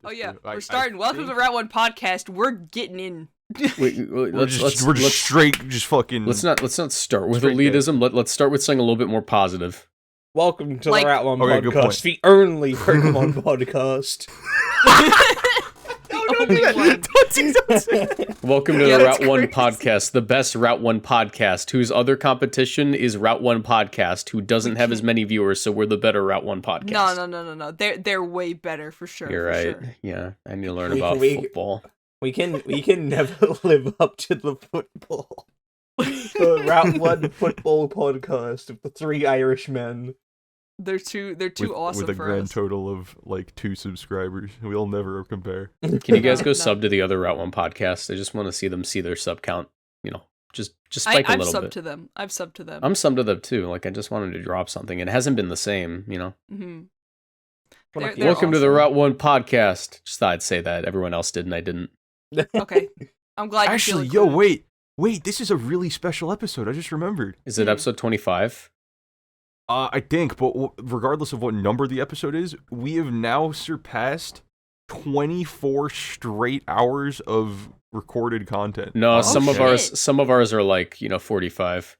Oh yeah, we're starting. Welcome to Route 1 podcast. We're getting in. We're just straight, just fucking. Let's not start with elitism. Let's start with something a little bit more positive. Welcome to the Route 1 podcast, the only Pokemon podcast. Welcome to the Route 1 podcast, the best Route 1 podcast, whose other competition is Route 1 podcast, who doesn't have as many viewers, so we're the better Route 1 podcast. No. They're way better for sure. You're right. Sure. Yeah, I need to learn about football. We can never live up to the football. The Route 1 football podcast of the three Irishmen. They're too awesome with a for grand us. total of like 2 subscribers. We'll never compare. Can you guys go sub to the other Route 1 podcast? I just want to see them see their sub count. You know, just spike a little bit. I've subbed to them. I'm subbed to them too. Like I just wanted to drop something. It hasn't been the same. You know. Mm-hmm. Welcome awesome. To the Route 1 podcast. Just thought I'd say that. Everyone else did, and I didn't. Okay, I'm glad. Actually, wait! This is a really special episode. I just remembered. Is it episode 25? I think, but regardless of what number the episode is, we have now surpassed 24 straight hours of recorded content. No, some of ours are like 45.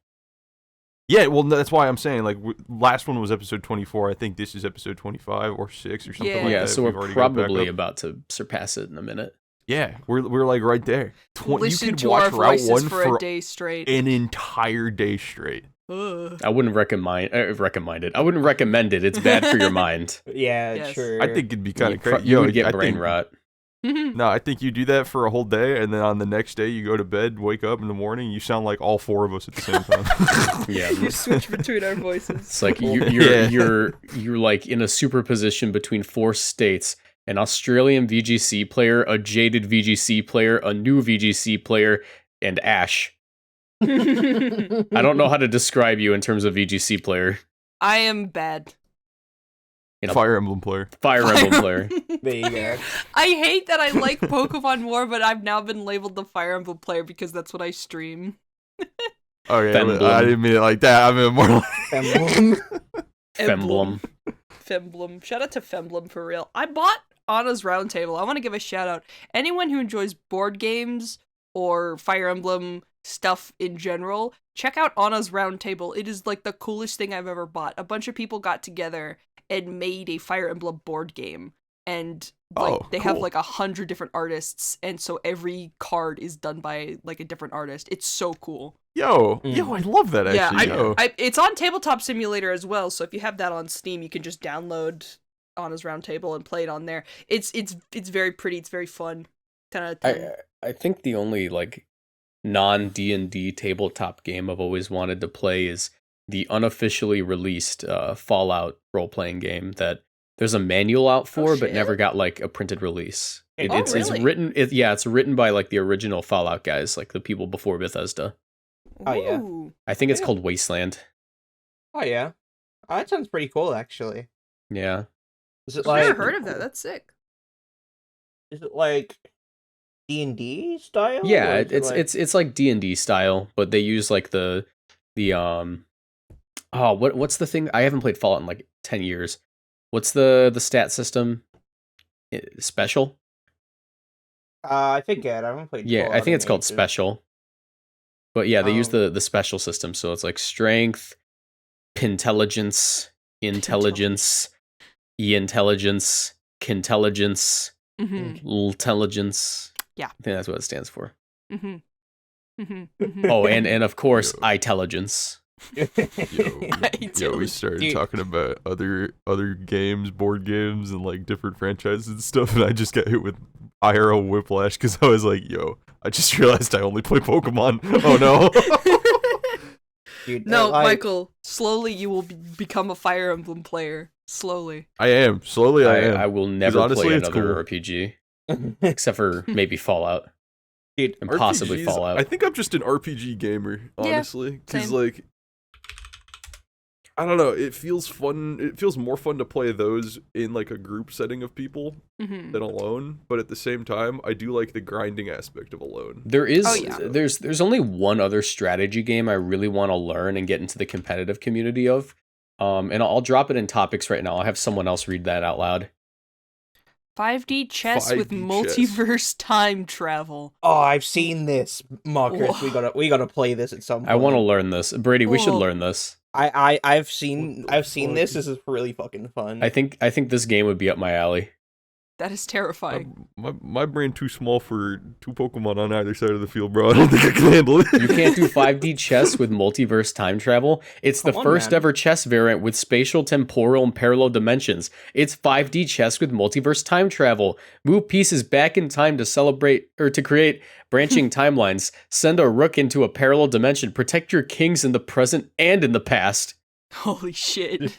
Yeah, well, that's why I'm saying like last one was episode 24. I think this is episode 25 or 6 or something like that. Yeah, so we're probably about to surpass it in a minute. Yeah, we're like right there. Listen you could to watch our Route 1 for a day straight. An entire day straight. I wouldn't recommend it. I wouldn't recommend it. It's bad for your mind. Yeah, sure. I think it'd be kind of crazy. You would get brain rot. No, I think you do that for a whole day, and then on the next day you go to bed, wake up in the morning, you sound like all 4 of us at the same time. Yeah, you switch between our voices. It's like you're like in a superposition between 4 states: an Australian VGC player, a jaded VGC player, a new VGC player, and Ash. I don't know how to describe you in terms of VGC player. I am bad. Fire Emblem player. Fire Emblem player. There you go. I hate that I like Pokemon more, but I've now been labeled the Fire Emblem player because that's what I stream. Okay, I didn't mean it like that. I mean more like Femblem. Femblem. Shout out to Femblem for real. I bought Anna's Roundtable. I want to give a shout out. Anyone who enjoys board games or Fire Emblem stuff in general, check out Anna's Roundtable. It is like the coolest thing I've ever bought. A bunch of people got together and made a Fire Emblem board game, and they have like 100 different artists, and so every card is done by like a different artist. It's so cool. Yo, I love that actually. Yeah, it's on Tabletop Simulator as well, so if you have that on Steam, you can just download Anna's Roundtable and play it on there. It's very pretty. It's very fun. 10 out of 10. I think the only like non-D&D tabletop game I've always wanted to play is the unofficially released Fallout role-playing game that there's a manual out for, but never got like a printed release. It's written. It's written by like the original Fallout guys, like the people before Bethesda. Oh yeah. I think it's called Wasteland. Oh yeah. Oh, that sounds pretty cool actually. Yeah. Is it I've never heard of that. That's sick. Is it like D&D style? Yeah, it's like D&D style, but they use like the what's the thing? I haven't played Fallout in like 10 years. What's the stat system? Special? I forget. I haven't played. Yeah, I think it's called Special. But yeah, they use the special system, so it's like strength, pintelligence, intelligence, e-intelligence, kintelligence, intelligence. Yeah, I think that's what it stands for. Mm-hmm. Oh, and of course, intelligence. Yo, we started talking about other games, board games, and like different franchises and stuff, and I just got hit with IRL whiplash because I was like, yo, I just realized I only play Pokemon. Oh no. Dude, no, Michael, slowly you will become a Fire Emblem player. Slowly. I am. Slowly I am. I will never honestly, play another RPG. Except for maybe Fallout. Dude, and possibly RPGs, Fallout. I think I'm just an RPG gamer, honestly. Because, like, I don't know, it feels fun. It feels more fun to play those in, like, a group setting of people than alone. But at the same time, I do like the grinding aspect of alone. There's only one other strategy game I really want to learn and get into the competitive community of. And I'll drop it in topics right now. I'll have someone else read that out loud. 5D chess 5D with chess. multiverse time travel. Oh, I've seen this, Marcus. We gotta play this at some point. I want to learn this. Brady, we should Whoa. learn this. I've seen What the this. fuck? This is really fucking fun. I think this game would be up my alley. That is terrifying. My brain too small for 2 Pokemon on either side of the field, bro. I don't think I can handle it. You can't do 5D chess with multiverse time travel. It's the Come on, first man. ever chess variant with spatial, temporal, and parallel dimensions. It's 5D chess with multiverse time travel. Move pieces back in time to celebrate or to create branching timelines. Send a rook into a parallel dimension. Protect your kings in the present and in the past. Holy shit.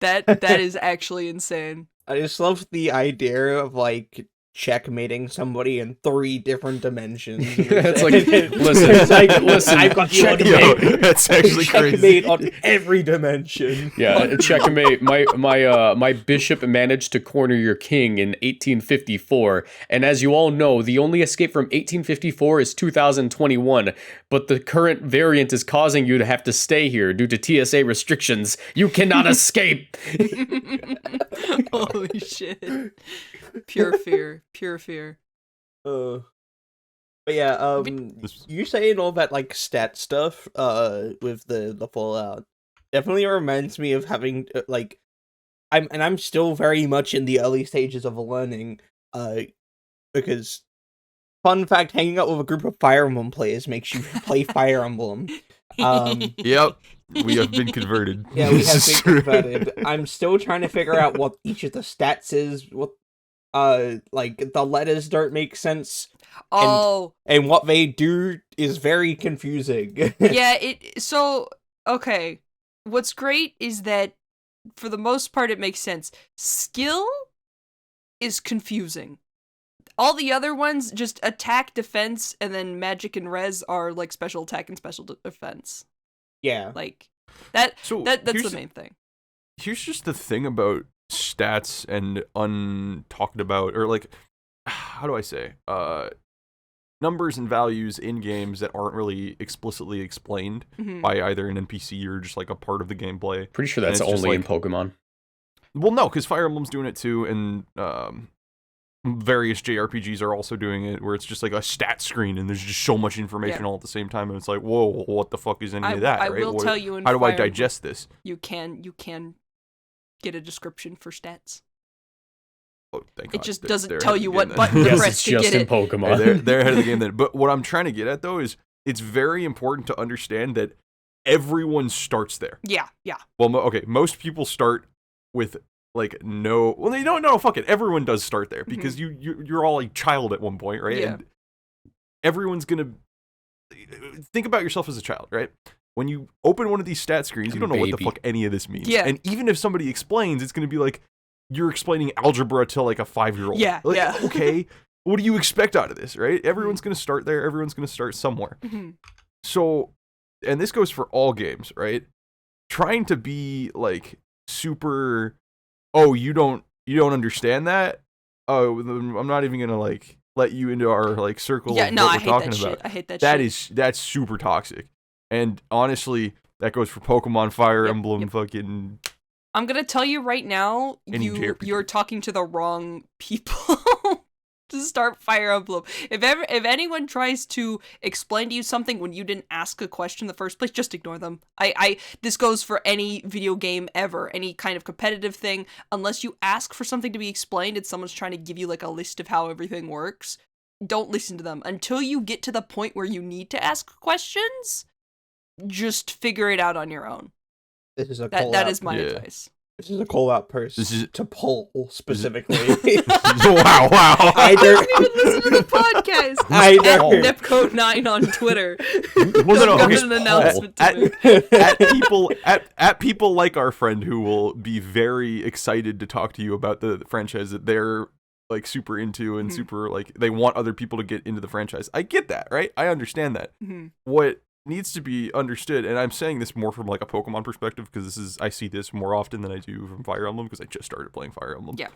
That is actually insane. I just love the idea of like checkmating somebody in 3 different dimensions. It's like, listen, I've got you on checkmate. Yo, that's actually crazy. checkmate on every dimension. Yeah, checkmate. My bishop managed to corner your king in 1854, and as you all know, the only escape from 1854 is 2021. But the current variant is causing you to have to stay here due to TSA restrictions. You cannot escape. Holy shit. Pure fear. Pure fear. But yeah, you saying all that like stat stuff with the Fallout definitely reminds me of having like I'm still very much in the early stages of learning because fun fact, hanging out with a group of Fire Emblem players makes you play Fire Emblem. Yep. We have been converted. Yeah, we This have is been true. converted. I'm still trying to figure out what each of the stats is, what like the letters don't make sense. Oh. And what they do is very confusing. Yeah, okay. What's great is that for the most part it makes sense. Skill is confusing. All the other ones, just attack, defense, and then magic and res are like special attack and special defense. Yeah. Like that's here's the main thing. Here's just the thing about stats and untalked about, or like, how do I say, numbers and values in games that aren't really explicitly explained by either an NPC or just like a part of the gameplay. Pretty sure that's it's just only in like- Pokemon. Well, no, because Fire Emblem's doing it too, and various JRPGs are also doing it, where it's just like a stat screen and there's just so much information all at the same time, and it's like, whoa, what the fuck is any of that? I right? will tell you in how do I Fire digest this? You can get a description for stats. Oh, thank It God. just They're doesn't ahead tell of the you game what then. button to Yes, press it's to just get in it. Pokemon. They're ahead of the game then. But what I'm trying to get at though is it's very important to understand that everyone starts there. Yeah. Well, okay, most people start with like no. Well, they don't know. Fuck it. Everyone does start there because you're all a child at one point, right? Yeah. And everyone's gonna think about yourself as a child, right? When you open one of these stat screens, you don't know what the Baby. fuck any of this means. Yeah. And even if somebody explains, it's gonna be like you're explaining algebra to like a 5-year-old. Yeah, Like, yeah. Okay. What do you expect out of this, right? Everyone's gonna start there. Everyone's gonna start somewhere. So, and this goes for all games, right? Trying to be like super, oh, you don't understand that? Oh, I'm not even gonna like let you into our like circle Yeah, of no, what I we're hate talking that about. shit. I hate that shit. That's super toxic. And honestly, that goes for Pokemon, Fire Emblem, fucking. I'm gonna tell you right now, Any JRPG. you're talking to the wrong people to start Fire Emblem. If anyone tries to explain to you something when you didn't ask a question in the first place, just ignore them. This goes for any video game ever, any kind of competitive thing. Unless you ask for something to be explained and someone's trying to give you like a list of how everything works, don't listen to them until you get to the point where you need to ask questions. Just figure it out on your own. This is a That is my advice. This is a call out person This is- to poll specifically. wow. I don't even listen to the podcast. I At know. Nipcode9 on Twitter. Well, no, Got okay. an announcement to make. at people like our friend who will be very excited to talk to you about the franchise that they're like super into and super like they want other people to get into the franchise. I get that, right? I understand that. What needs to be understood, and I'm saying this more from like a Pokemon perspective because I see this more often than I do from Fire Emblem because I just started playing Fire Emblem. Yeah.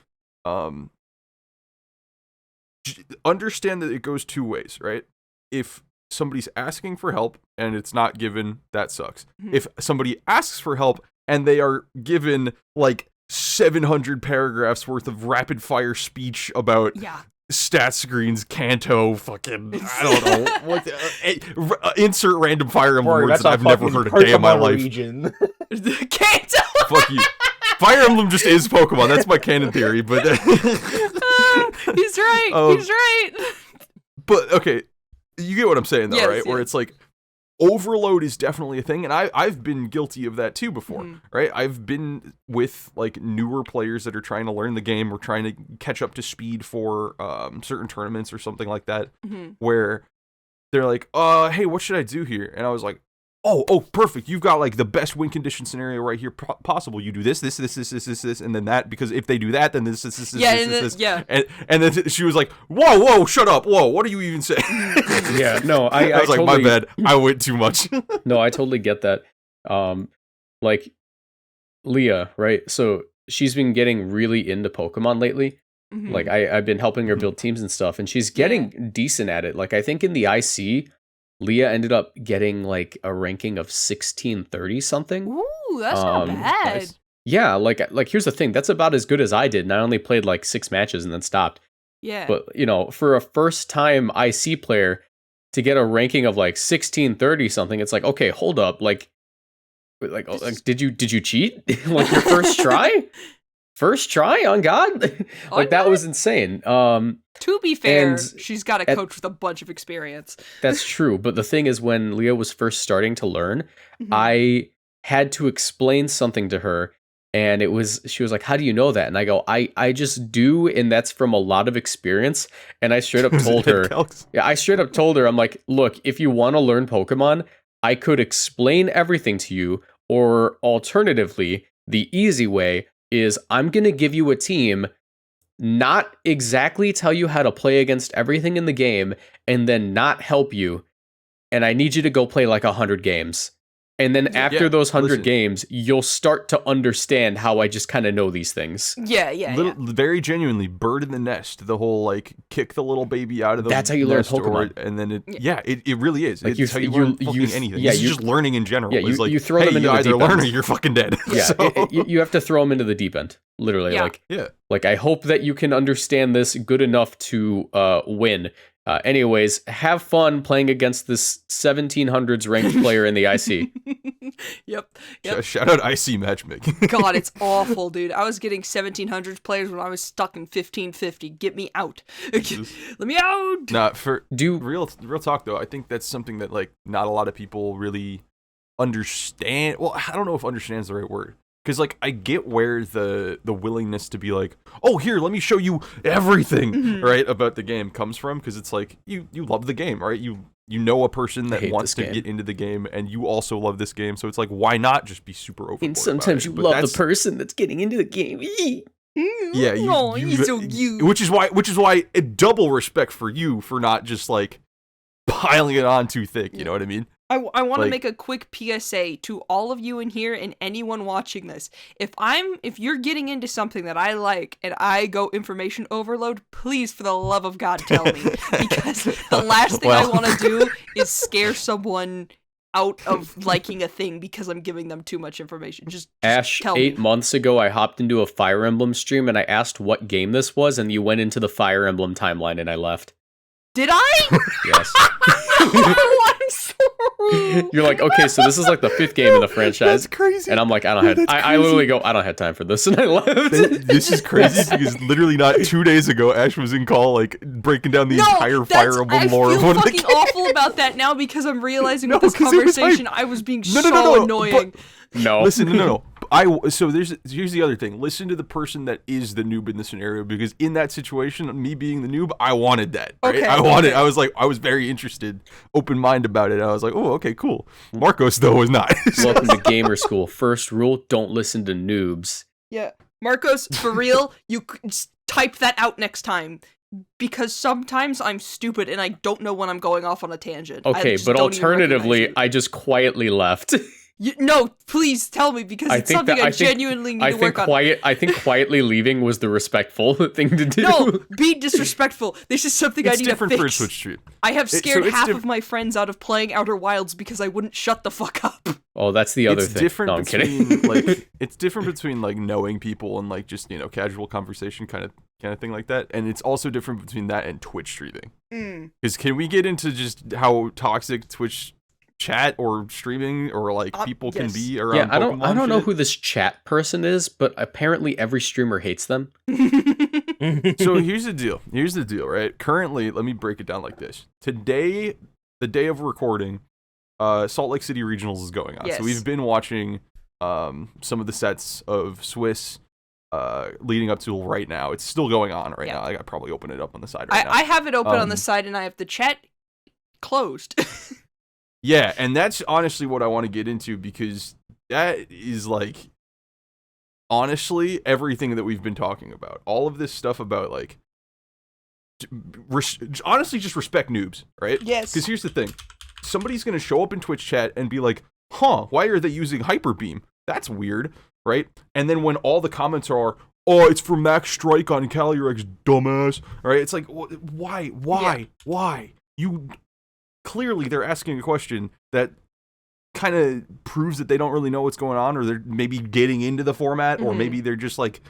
Understand that it goes 2 ways, right? If somebody's asking for help and it's not given, that sucks. If somebody asks for help and they are given like 700 paragraphs worth of rapid fire speech about stat screens, Kanto, fucking, I don't know, insert random Fire Emblem words that I've never heard a day of my life. Kanto! Fuck you. Fire Emblem just is Pokemon, that's my canon theory, but... he's right. But, okay, you get what I'm saying, though, right? Yes. Where it's like, overload is definitely a thing, and I've been guilty of that too before, right? I've been with like newer players that are trying to learn the game or trying to catch up to speed for certain tournaments or something like that, where they're like, hey, what should I do here? And I was like, oh, perfect. You've got like the best win condition scenario right here possible. You do this, and then that, because if they do that, then this. And then she was like, whoa, shut up. Whoa, what are you even saying? Yeah, no, I was like, my bad. I went too much. No, I totally get that. Like Leah, right? So she's been getting really into Pokemon lately. Like I've been helping her build teams and stuff, and she's getting decent at it. Like I think in the IC, Leah ended up getting like a ranking of 1630 something. Ooh, that's not bad. Nice. Yeah, like here's the thing. That's about as good as I did, and I only played like 6 matches and then stopped. Yeah. But, you know, for a first-time IC player to get a ranking of like 1630 something, it's like, okay, hold up. Like did you cheat? Like your first try? First try on God? Like that was insane. To be fair, she's got a coach with a bunch of experience. That's true. But the thing is, when Leah was first starting to learn, I had to explain something to her. And she was like, how do you know that? And I go, I just do. And that's from a lot of experience. And I straight up told her, I'm like, look, if you want to learn Pokemon, I could explain everything to you. Or alternatively, the easy way is I'm going to give you a team, not exactly tell you how to play against everything in the game, and then not help you. And I need you to go play like 100 games. And then after those 100 games, you'll start to understand how I just kind of know these things. Very genuinely, bird in the nest. The whole like kick the little baby out of the That's how you learn Pokemon. And then it really is. Like it's how you learn fucking anything. Yeah, it's just learning in general. Yeah, you throw them into the deep end. You either learn or you're fucking dead. Yeah, you have to throw them into the deep end. Literally, like I hope that you can understand this good enough to win. Anyways, have fun playing against this 1700s ranked player in the IC. Yep. Shout out IC matchmaking. God, it's awful, dude. I was getting 1700s players when I was stuck in 1550. Get me out. Let me out. Nah, real talk though, I think that's something that like not a lot of people really understand. Well, I don't know if understand is the right word. Because, like, I get where the willingness to be like, oh, here, let me show you everything, right, about the game comes from. Because it's like, you love the game, right? You know a person that wants to get into the game, and you also love this game. So it's like, why not just be super overboard? And sometimes you love the person that's getting into the game. Yeah, he's so cute. Which is why a double respect for you for not just, like, piling it on too thick, you know what I mean? I want to make a quick PSA to all of you in here and anyone watching this. If you're getting into something that I like and I go information overload, please, for the love of God, tell me. Because the last thing I want to do is scare someone out of liking a thing because I'm giving them too much information. Just Ash, tell 8 me. months ago, I hopped into a Fire Emblem stream and I asked what game this was, and you went into the Fire Emblem timeline and I left. Did I? Yes. Oh, I'm sorry. You're like, okay, so this is like the 5th game in the franchise. That's crazy. And I'm like, I literally go, I don't have time for this, and I left. This is crazy because literally not 2 days ago, Ash was in call like breaking down the entire Fire Emblem lore. I feel fucking awful about that now because I'm realizing with this conversation I was being so annoying. No. Listen, no. So here's the other thing. Listen to the person that is the noob in the scenario, because in that situation, me being the noob, I wanted that. Right? Okay, I was very interested, open mind about it. I was like, oh, okay, cool. Marcos though was not. Welcome to gamer school. First rule: don't listen to noobs. Yeah, Marcos, for real, you type that out next time. Because sometimes I'm stupid and I don't know when I'm going off on a tangent. Okay, but alternatively, I just quietly left. No, please tell me, because it's something I genuinely need to work on. I think quietly leaving was the respectful thing to do. No, be disrespectful. This is something I need to fix. It's different for Twitch stream. I have scared half of my friends out of playing Outer Wilds because I wouldn't shut the fuck up. Oh, that's the other thing. No, I'm kidding. Like, it's different between like knowing people and like just, you know, casual conversation kind of thing like that, and it's also different between that and Twitch streaming. Because can we get into just how toxic Twitch chat or streaming or like people can be around? Yeah, I don't know who this chat person is, but apparently every streamer hates them. So here's the deal, right? Currently, let me break it down like this. Today, the day of recording, Salt Lake City Regionals is going on. Yes. So we've been watching some of the sets of Swiss leading up to right now. It's still going on right now. I probably open it up on the side right now. I have it open on the side, and I have the chat closed. Yeah, and that's honestly what I want to get into, because that is like honestly everything that we've been talking about. All of this stuff about like honestly just respect noobs, right? Yes. Because here's the thing. Somebody's going to show up in Twitch chat and be like, "Huh, why are they using Hyperbeam? That's weird." Right? And then when all the comments are, "Oh, it's for Max Strike on Calyrex, dumbass." Right? It's like, why? You clearly they're asking a question that kind of proves that they don't really know what's going on, or they're maybe getting into the format, or maybe they're just like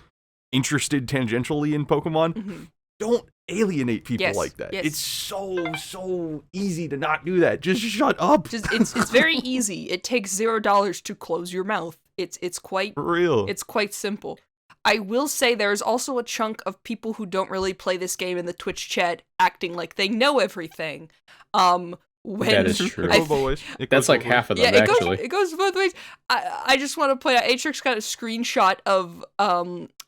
interested tangentially in Pokemon. Don't alienate people like that. It's so easy to not do that. Just shut up. It's very easy. It takes $0 to close your mouth. It's quite For real. It's quite simple. I will say there's also a chunk of people who don't really play this game in the Twitch chat acting like they know everything. That is true. That's like half of them, actually. It goes both ways. I just want to point out, Atrix got a screenshot of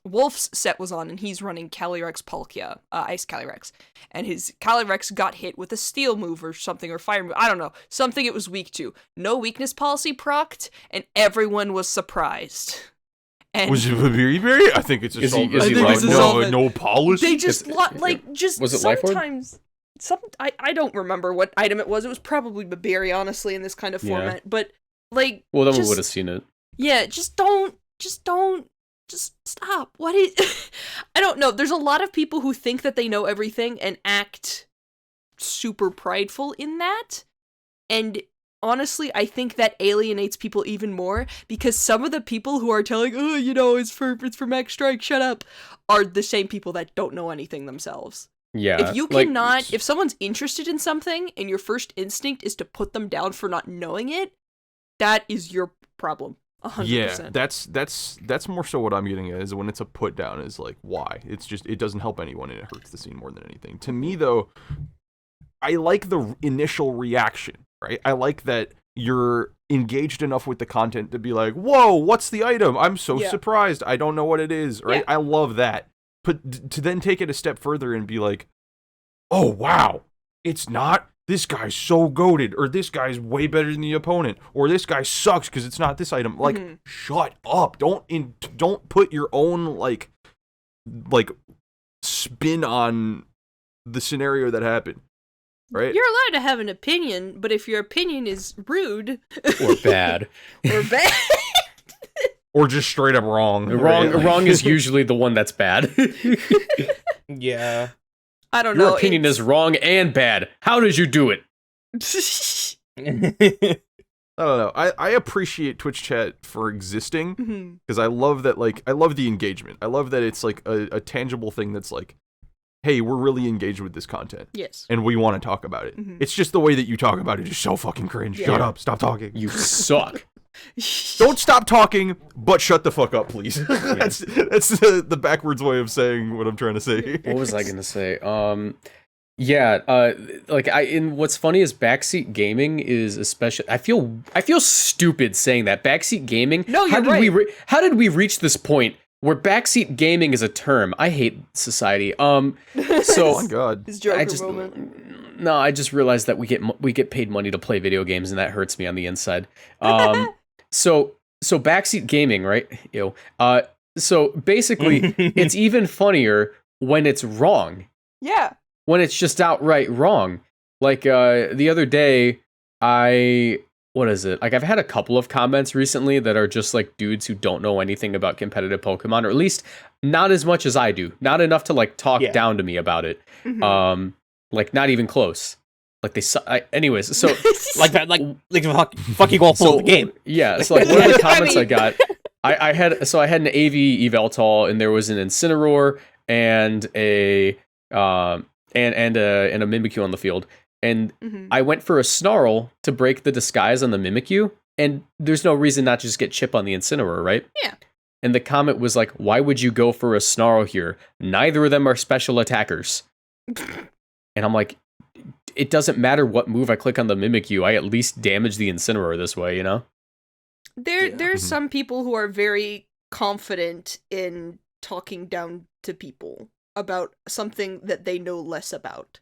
Wolf's set was on, and he's running Calyrex Palkia, Ice Calyrex. And his Calyrex got hit with a steel move or something, or fire move. I don't know. Something it was weak to. No weakness policy procced, and everyone was surprised. And was it a berry? I think it's a solvent. No polish. They just was it sometimes. I don't remember what item it was. It was probably Babiri, honestly, in this kind of format. But like, well, then we would have seen it. Yeah, just stop. What is? I don't know. There's a lot of people who think that they know everything and act super prideful in that. And honestly, I think that alienates people even more, because some of the people who are telling, "Oh, you know, it's for Max Strike, shut up," are the same people that don't know anything themselves. Yeah. If you cannot, if someone's interested in something and your first instinct is to put them down for not knowing it, that is your problem. 100%. Yeah, that's more so what I'm getting at, is when it's a put down, is like, why? It's just, it doesn't help anyone and it hurts the scene more than anything. To me, though, I like the initial reaction, right? I like that you're engaged enough with the content to be like, "Whoa, what's the item? I'm so surprised. I don't know what it is," right? Yeah. I love that. But to then take it a step further and be like, "Oh, wow, it's not, this guy's so goated," or "This guy's way better than the opponent," or "This guy sucks because it's not this item." Like, shut up. Don't put your own, like spin on the scenario that happened, right? You're allowed to have an opinion, but if your opinion is rude. Or bad. Or just straight up wrong. Wrong is usually the one that's bad. Yeah. I don't know. Your opinion is wrong and bad. How did you do it? I don't know. I appreciate Twitch chat for existing, because I love that, like, I love the engagement. I love that it's like a tangible thing that's like, hey, we're really engaged with this content. Yes. And we want to talk about it. It's just the way that you talk about it is so fucking cringe. Yeah. Shut up. Stop talking. You suck. Don't stop talking, but shut the fuck up, please. That's the backwards way of saying what I'm trying to say. What was I gonna say? What's funny is backseat gaming is especially. I feel stupid saying that backseat gaming. No, you're right. How did we reach this point where backseat gaming is a term? I hate society. So oh my god, his Joker moment. No, I just realized that we get paid money to play video games, and that hurts me on the inside. So backseat gaming, right? So basically, it's even funnier when it's wrong. Yeah. When it's just outright wrong. Like the other day, I what is it? Like, I've had a couple of comments recently that are just like dudes who don't know anything about competitive Pokemon, or at least not as much as I do. Not enough to like talk down to me about it. Mhm. Like not even close. Like anyways, so like that, like fucking all full of the game. Yeah, so like one of the comments I got, I had an AV Eveltal, and there was an Incineroar and a Mimikyu on the field, and I went for a Snarl to break the disguise on the Mimikyu, and there's no reason not to just get Chip on the Incineroar, right? Yeah. And the comment was like, why would you go for a Snarl here? Neither of them are special attackers. And I'm like, it doesn't matter what move I click on the Mimikyu, I at least damage the Incineroar this way, you know? There's some people who are very confident in talking down to people about something that they know less about.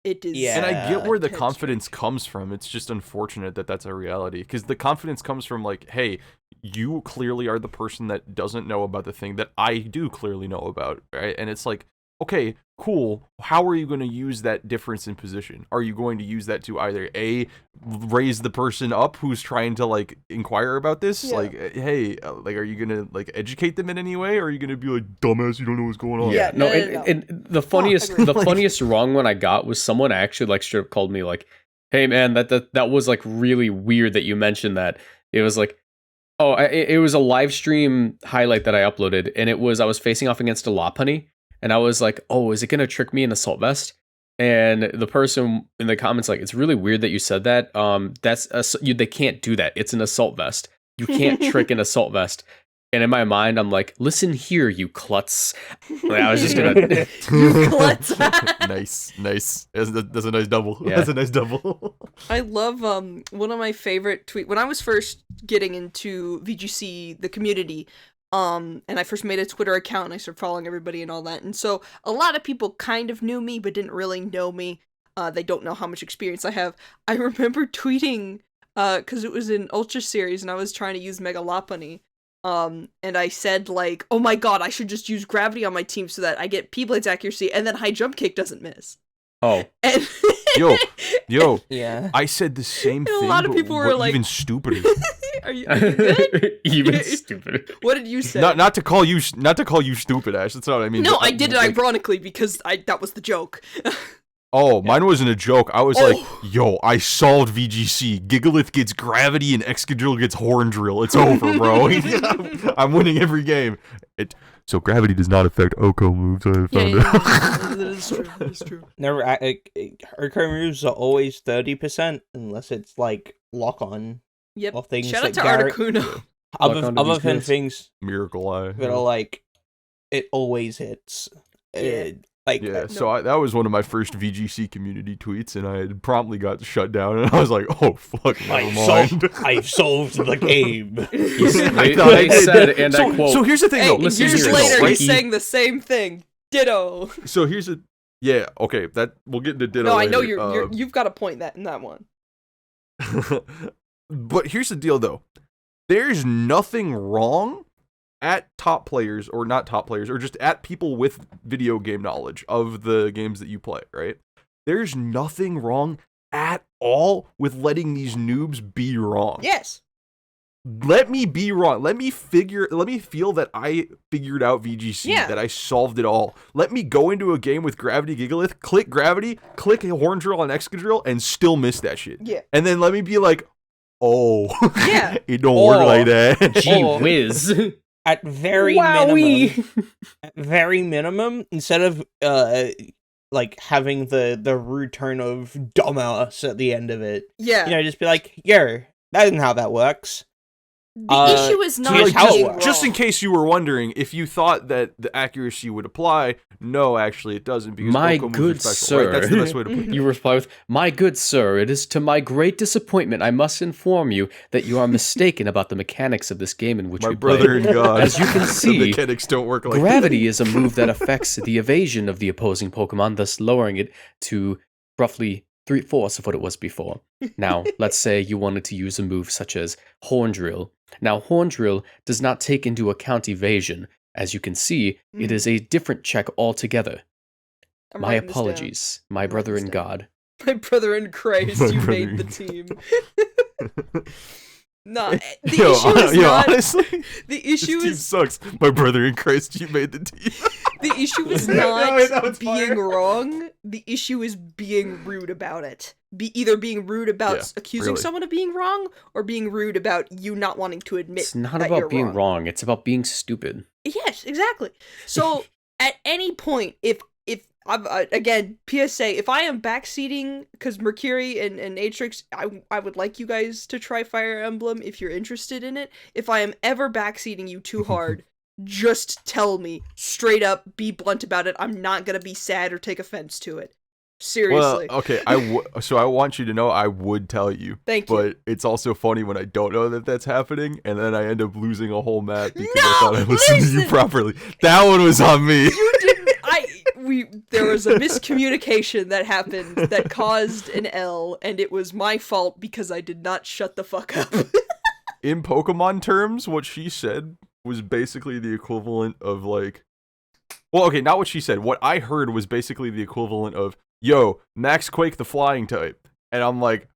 It is, and I get where the confidence comes from. It's just unfortunate that that's a reality, because the confidence comes from like, hey, you clearly are the person that doesn't know about the thing that I do clearly know about, right? And it's like, okay, cool. How are you going to use that difference in position? Are you going to use that to either A, raise the person up who's trying to like inquire about this? Yeah. Like, hey, like, are you going to like educate them in any way? Or are you going to be like, dumbass, you don't know what's going on? Yeah, no. And the funniest wrong one I got was someone actually like straight up called me like, hey man, that was like really weird that you mentioned that. It was like, oh, it was a live stream highlight that I uploaded, and I was facing off against a Lopunny. And I was like, oh, is it going to trick me in Assault Vest? And the person in the comments like, it's really weird that you said that. They can't do that. It's an Assault Vest. You can't trick an Assault Vest. And in my mind, I'm like, listen here, you klutz. Like, I was just going to... You klutz. Nice. That's a nice double. Yeah. That's a nice double. I love one of my favorite tweets. When I was first getting into VGC, the community... and I first made a Twitter account, and I started following everybody and all that. And so a lot of people kind of knew me, but didn't really know me. They don't know how much experience I have. I remember tweeting, because it was an Ultra Series, and I was trying to use Mega Lopunny. And I said, like, oh my god, I should just use Gravity on my team so that I get P-Blade's accuracy, and then High Jump Kick doesn't miss. Oh. And Yo. Yeah. I said the same thing, a lot of people were like... even studer. Are you good? Even stupider. What did you say? Not to call you stupid, Ash. That's not what I mean. No, I did it ironically because that was the joke. Oh, mine wasn't a joke. I was like, yo, I solved VGC. Gigalith gets Gravity and Excadrill gets Horn Drill. It's over, bro. I'm winning every game. So Gravity does not affect Oko moves, I found out. That is true. That is true. Never. Her moves are always 30% unless it's like lock on. Yep. Or things Shout out that to Articuno. Other than things Miracle Eye. that are like, it always hits. Yeah. So that was one of my first VGC community tweets, and I had promptly got shut down, and I was like, "Oh fuck, never mind." I've solved the game. They said, and I quote. So here's the thing, Hey, though. years later, he's saying the same thing. Ditto. So here's a okay. That we'll get into ditto. No, I later. know you've got a point in that one. But here's the deal, though. There's nothing wrong at top players, or not top players, or just at people with video game knowledge of the games that you play, right? There's nothing wrong at all with letting these noobs be wrong. Yes. Let me be wrong. Let me feel that I figured out VGC, that I solved it all. Let me go into a game with Gravity Gigalith, click Gravity, click Horn Drill on Excadrill, and still miss that shit. Yeah. And then let me be like, oh, yeah, it don't work like that. Gee whiz. At very minimum, instead of like having the rude turn of dumbass at the end of it, just be like, yo, that isn't how that works. The issue is not just in case you were wondering, if you thought that the accuracy would apply, no, actually it doesn't, because my Oko good moves are special, sir, right? That's the best way to put it. You reply with, my good sir, it is to my great disappointment I must inform you that you are mistaken about the mechanics of this game in which we play. My brother in God. As you can see, the mechanics don't work like Gravity is a move that affects the evasion of the opposing Pokemon, thus lowering it to roughly 3/4 of what it was before. Now, let's say you wanted to use a move such as Horn Drill. Now, Horn Drill does not take into account evasion. As you can see, it is a different check altogether. My apologies, my brother in God. My brother in Christ, My you brother made in the team. Nah, the Yo, issue is not. honestly, The this issue team is sucks. My brother in Christ, you made the team. the issue is No, not it's being fire. wrong. The issue is being rude about it. Either being rude about Yeah, accusing really. someone of being wrong, or being rude about you not wanting to admit It's not that about you're being wrong. It's about being stupid. Yes, exactly. So at any point, if I'm again PSA, if I am backseating because Murkiri and Atrix, I would like you guys to try Fire Emblem if you're interested in it. If I am ever backseating you too hard, just tell me straight up. Be blunt about it. I'm not gonna be sad or take offense to it. Seriously. Well, okay, so I want you to know I would tell you. Thank you. But it's also funny when I don't know that that's happening, and then I end up losing a whole map because No, I thought I listened to you listen! properly. That one was on me. You didn't. There was a miscommunication that happened that caused an L, and it was my fault because I did not shut the fuck up. In Pokemon terms, what she said was basically the equivalent of like, well, okay, not what she said. What I heard was basically the equivalent of, yo, Max Quake the flying type. And I'm like,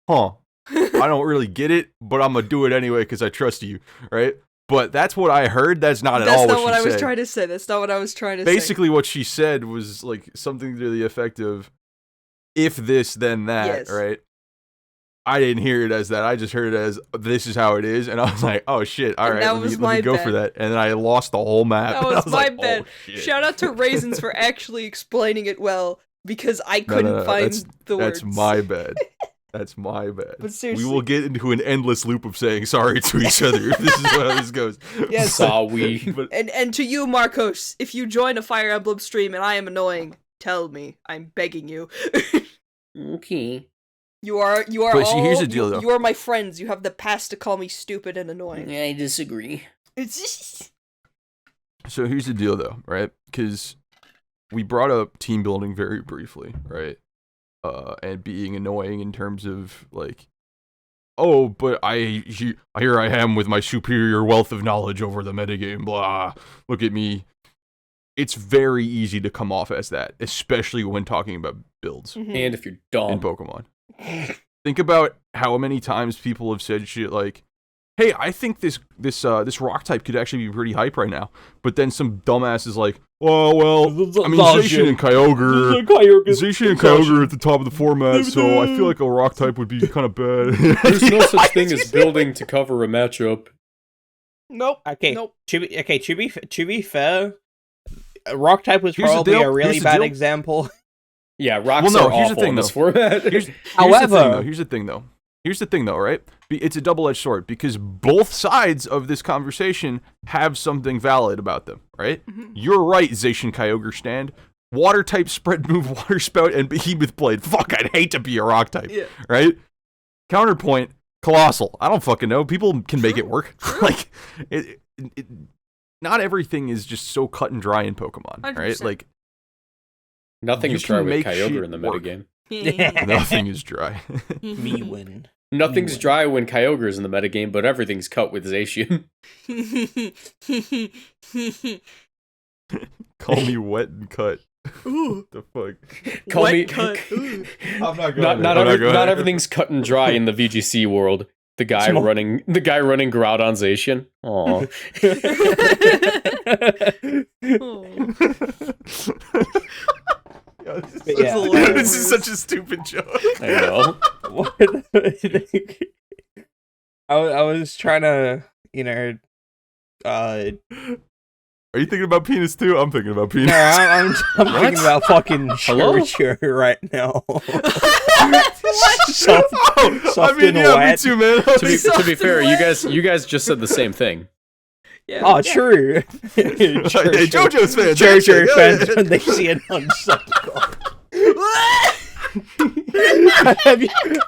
huh, I don't really get it, but I'm gonna do it anyway because I trust you, right? But that's what I heard. That's not at all what she said. That's not what I was trying to say. That's not what I was trying to say. Basically, what she said was like something to the effect of, if this, then that, Yes. right? I didn't hear it as that. I just heard it as, this is how it is. And I was like, oh shit, all And right, that let was me my go bad. for that. And then I lost the whole map. That And I was my like, bad. oh, shit. Shout out to Raisins for actually explaining it well, because I No, couldn't find the words. That's my bad. That's my bad. But We seriously. will get into an endless loop of saying sorry to each other if this is how this goes. Yes. Saw we. But And to you, Marcos, if you join a Fire Emblem stream and I am annoying, tell me. I'm begging you. Okay. You are But see, all, here's the deal, though. You are my friends. You have the pass to call me stupid and annoying. I disagree. So here's the deal, though, right? Because we brought up team building very briefly, right? And being annoying in terms of like, oh, but here I am with my superior wealth of knowledge over the metagame. Blah, look at me. It's very easy to come off as that, especially when talking about builds Mhm. And if you're in dumb. Pokemon. Think about how many times people have said shit like, hey, I think this rock type could actually be pretty hype right now. But then some dumbass is like, oh, well, I mean, Zacian and Kyogre are at the top of the format, so I feel like a rock type would be kind of bad. There's no such thing as building to cover a matchup. Nope. Okay. Nope. To be fair, rock type was Here's the probably deal. a really Here's the bad deal. example. Yeah, rocks Well, no, are here's the awful thing, in this though. format. However, Here's the thing, though, right? It's a double-edged sword because both sides of this conversation have something valid about them, right? Mhm. You're right, Zacian Kyogre stand. Water type, spread move, water spout, and behemoth blade. Fuck, I'd hate to be a rock type, Yeah. right? Counterpoint, colossal. I don't fucking know. People can make it work. Like, not everything is just so cut and dry in Pokemon, right? 100%. Like, Nothing You is dry can with make Kyogre shit in the work. metagame. nothing is dry. me win. Nothing's Win. dry when Kyogre's in the metagame, but everything's cut with Zacian. Call me wet and cut. Ooh. The fuck? Call Wet me. cut. Ooh. I'm not Not everything's cut and dry in the VGC world. The guy Small. running Groudon Zacian. Aw. Yeah. This is such a stupid joke. I know. I was trying to, Are you thinking about penis too? I'm thinking about penis. no, I'm thinking about fucking Hello? Sure right now. I mean, and yeah, wet. me too, man. To be fair, you guys just said the same thing. Yeah. Oh, true. Hey, JoJo's fans. Church yeah, fans yeah. when they see an unsuckable.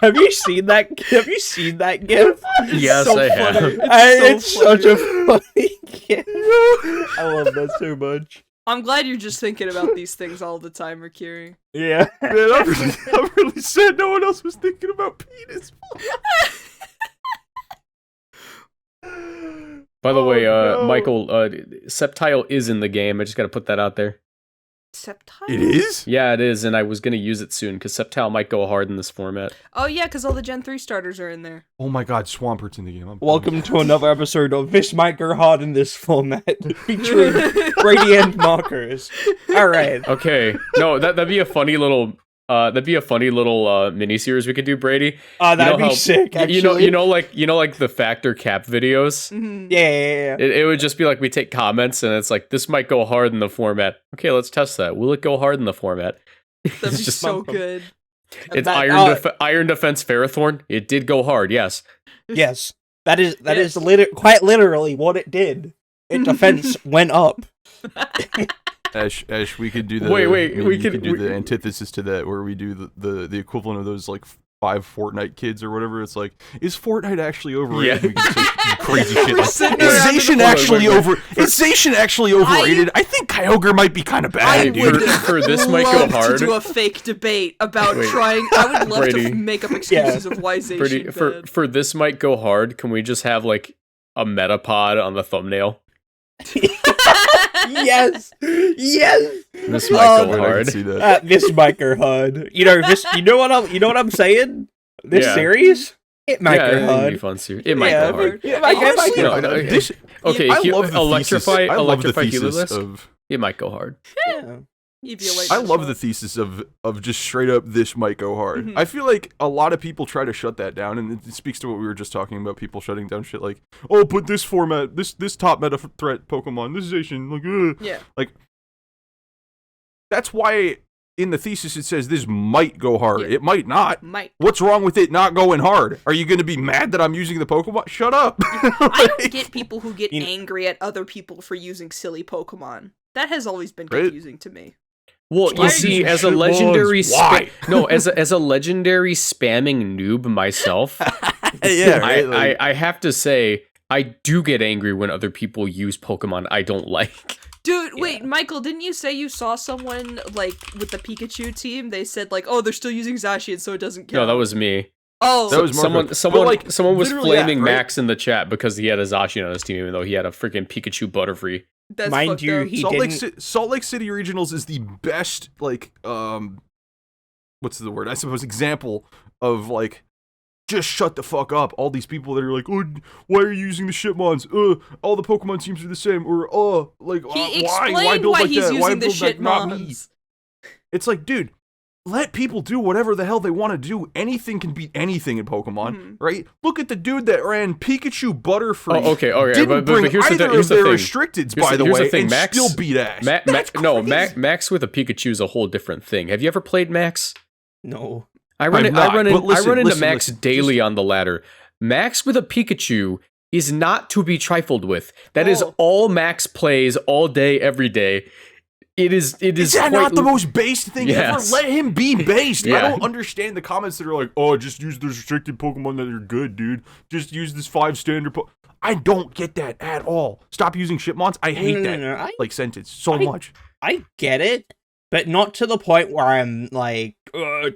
have you seen that? Have you seen that gif? Yes, so I have. funny. It's so such a funny gif. I love that so much. I'm glad you're just thinking about these things all the time, Murkiri. Yeah. Man, I'm really sad no one else was thinking about penis. By the way, no. Michael, Sceptile is in the game. I just got to put that out there. Sceptile? It is? Yeah, it is, and I was going to use it soon, because Sceptile might go hard in this format. Oh yeah, because all the Gen 3 starters are in there. Oh my god, Swampert's in the game. Welcome to another episode of This Might Go Hard in this format, featuring Brady and Markers. Alright. Okay, no, that'd be a funny little... mini-series we could do, Brady. That'd be sick, actually. You know, like the factor cap videos? Mm-hmm. Yeah. It would just be like, we take comments, and it's like, this might go hard in the format. Okay, let's test that. Will it go hard in the format? That'd be so good. It's Iron Defense Ferrothorn. It did go hard, yes. Yes. That is quite literally what it did. Its defense went up. Ash, we could do the we could do the antithesis to that, where we do the equivalent of those like 5 Fortnite kids or whatever. It's like, is Fortnite actually overrated? Yeah. We can say crazy shit. Like, is Zacian actually overrated? I think Kyogre might be kind of bad. For this might go hard. To do a fake debate about trying. I would love to make up excuses of why Zacian Brady, for this might go hard. Can we just have like a Metapod on the thumbnail? Yes. This might go hard. This might go hard. You know what I'm saying? This series, it might go hard. It'd be fun series. It might go hard. Okay, electrify thesis of. It might go hard. Yeah. I love the thesis of just straight up, this might go hard. Mm-hmm. I feel like a lot of people try to shut that down, and it speaks to what we were just talking about, people shutting down shit like, oh, but this format, this top meta threat Pokemon, this is Asian, like, yeah. Like, that's why in the thesis it says this might go hard. Yeah. It might not. What's wrong with it not going hard? Are you going to be mad that I'm using the Pokemon? Shut up. I don't get people who get angry at other people for using silly Pokemon. That has always been confusing to me. Well, you see, as a legendary as a legendary spamming noob myself, I have to say, I do get angry when other people use Pokemon I don't like. Dude, wait, Michael, didn't you say you saw someone, like, with the Pikachu team? They said, like, oh, they're still using Zacian, so it doesn't count. No, that was me. Oh, that was someone was flaming Max in the chat because he had a Zacian on his team, even though he had a freaking Pikachu Butterfree. That's Mind you, Salt Lake City Regionals is the best, like, what's the word? I suppose example of, like, just shut the fuck up. All these people that are like, oh, why are you using the Shitmons? All the Pokemon teams are the same. Or, like, why build like that? Why build like not me? It's like, dude, let people do whatever the hell they want to do. Anything can beat anything in Pokemon, right? Look at the dude that ran Pikachu Butterfree. Oh, okay, didn't bring here's either the of their thing. restricteds, by the way, and Max, still beat ass. Max with a Pikachu is a whole different thing. Have you ever played Max? No. I run into Max daily on the ladder. Max with a Pikachu is not to be trifled with. That is all Max plays all day, every day. Is that not the most based thing ever? Let him be based. Yeah. I don't understand the comments that are like, oh, just use those restricted Pokemon that are good, dude. Just use this 5 standard I don't get that at all. Stop using Shitmons. I hate that sentence so much. I get it, but not to the point where I'm like, why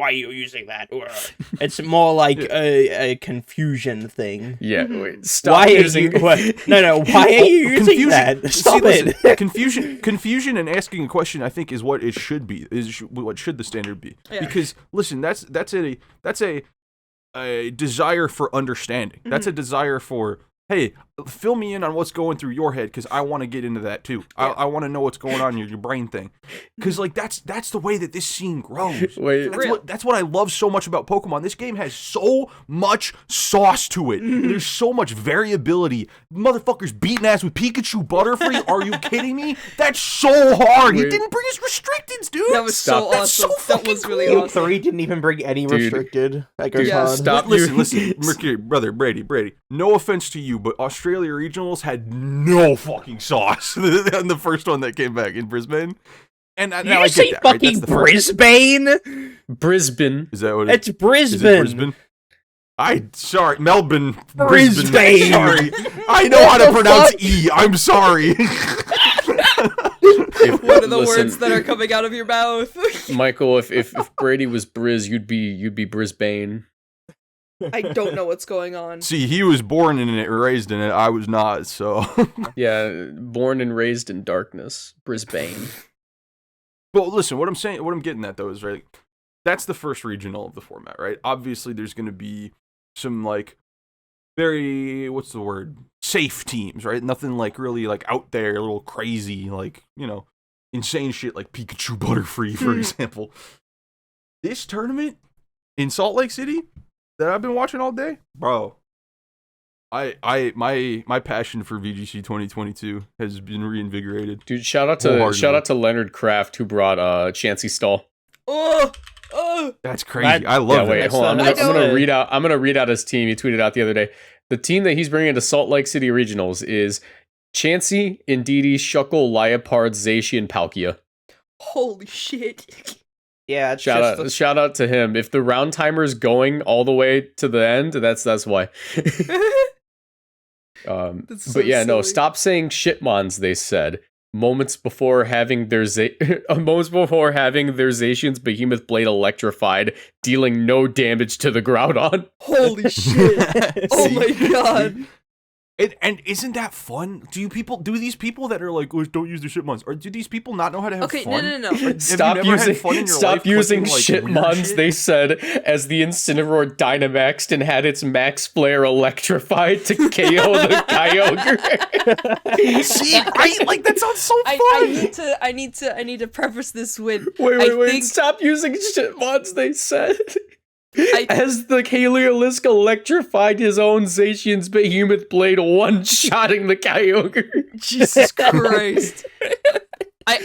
are you using that? It's more like a confusion thing. Yeah, wait, stop using... Why are you using that? Stop it. Confusion and asking a question, I think, is what it should be. What should the standard be? Yeah. Because, listen, that's a desire for understanding. That's a desire for, hey, fill me in on what's going through your head, because I want to get into that too. Yeah. I want to know what's going on in your brain thing, because like that's the way that this scene grows. That's what I love so much about Pokemon. This game has so much sauce to it. There's so much variability. Motherfuckers beating ass with Pikachu Butterfree. Are you kidding me? That's so hard. He didn't bring his restricteds, dude. That was so awesome. That was really awesome. 3 didn't even bring any restricted. That goes on. Stop. Listen, Murkiri, brother, Brady. No offense to you, but Australia Regionals had no fucking sauce on the first one that came back in Brisbane. And now I get that, fucking right? Brisbane? Brisbane. Is that what it is? It's Brisbane. Is it Brisbane? Sorry, Melbourne. Brisbane. Sorry. I know how to pronounce E. I'm sorry. What are the words that are coming out of your mouth? Michael, if Brady was Briz, you'd be Brisbane. I don't know what's going on. See, he was born in it, raised in it. I was not, so. Yeah, born and raised in darkness. Brisbane. But listen, what I'm getting at though is right. That's the first regional of the format, right? Obviously, there's going to be some like very safe teams, right? Nothing like really like out there, a little crazy, like insane shit like Pikachu Butterfree, for example. This tournament in Salt Lake City that I've been watching all day, bro. My passion for VGC 2022 has been reinvigorated. Dude, shout out to Leonard Kraft who brought Chansey Stall. Oh, that's crazy. I love it. Wait, hold on. I'm gonna read out his team. He tweeted out the other day. The team that he's bringing to Salt Lake City Regionals is Chansey, Indeedee, Shuckle, Liepard, Zacian, Palkia. Holy shit. Yeah, shout out to him. If the round timer's going all the way to the end, that's why. But yeah, no, stop saying shitmons, they said. Moments before having their Zacian's Behemoth Blade electrified, dealing no damage to the Groudon. Holy shit. Oh my god. And isn't that fun? Do these people that are like, oh, don't use the shitmons, or do these people not know how to have fun? No. Stop using shitmons, they said, as the Incineroar Dynamaxed and had its Max Flare electrified to KO the Kyogre. See, right? Like, that sounds so fun. I need to preface this with Wait, stop using shitmons, they said. As the Heliolisk electrified his own Zacian's Behemoth Blade, one-shotting the Kyogre. Jesus Christ.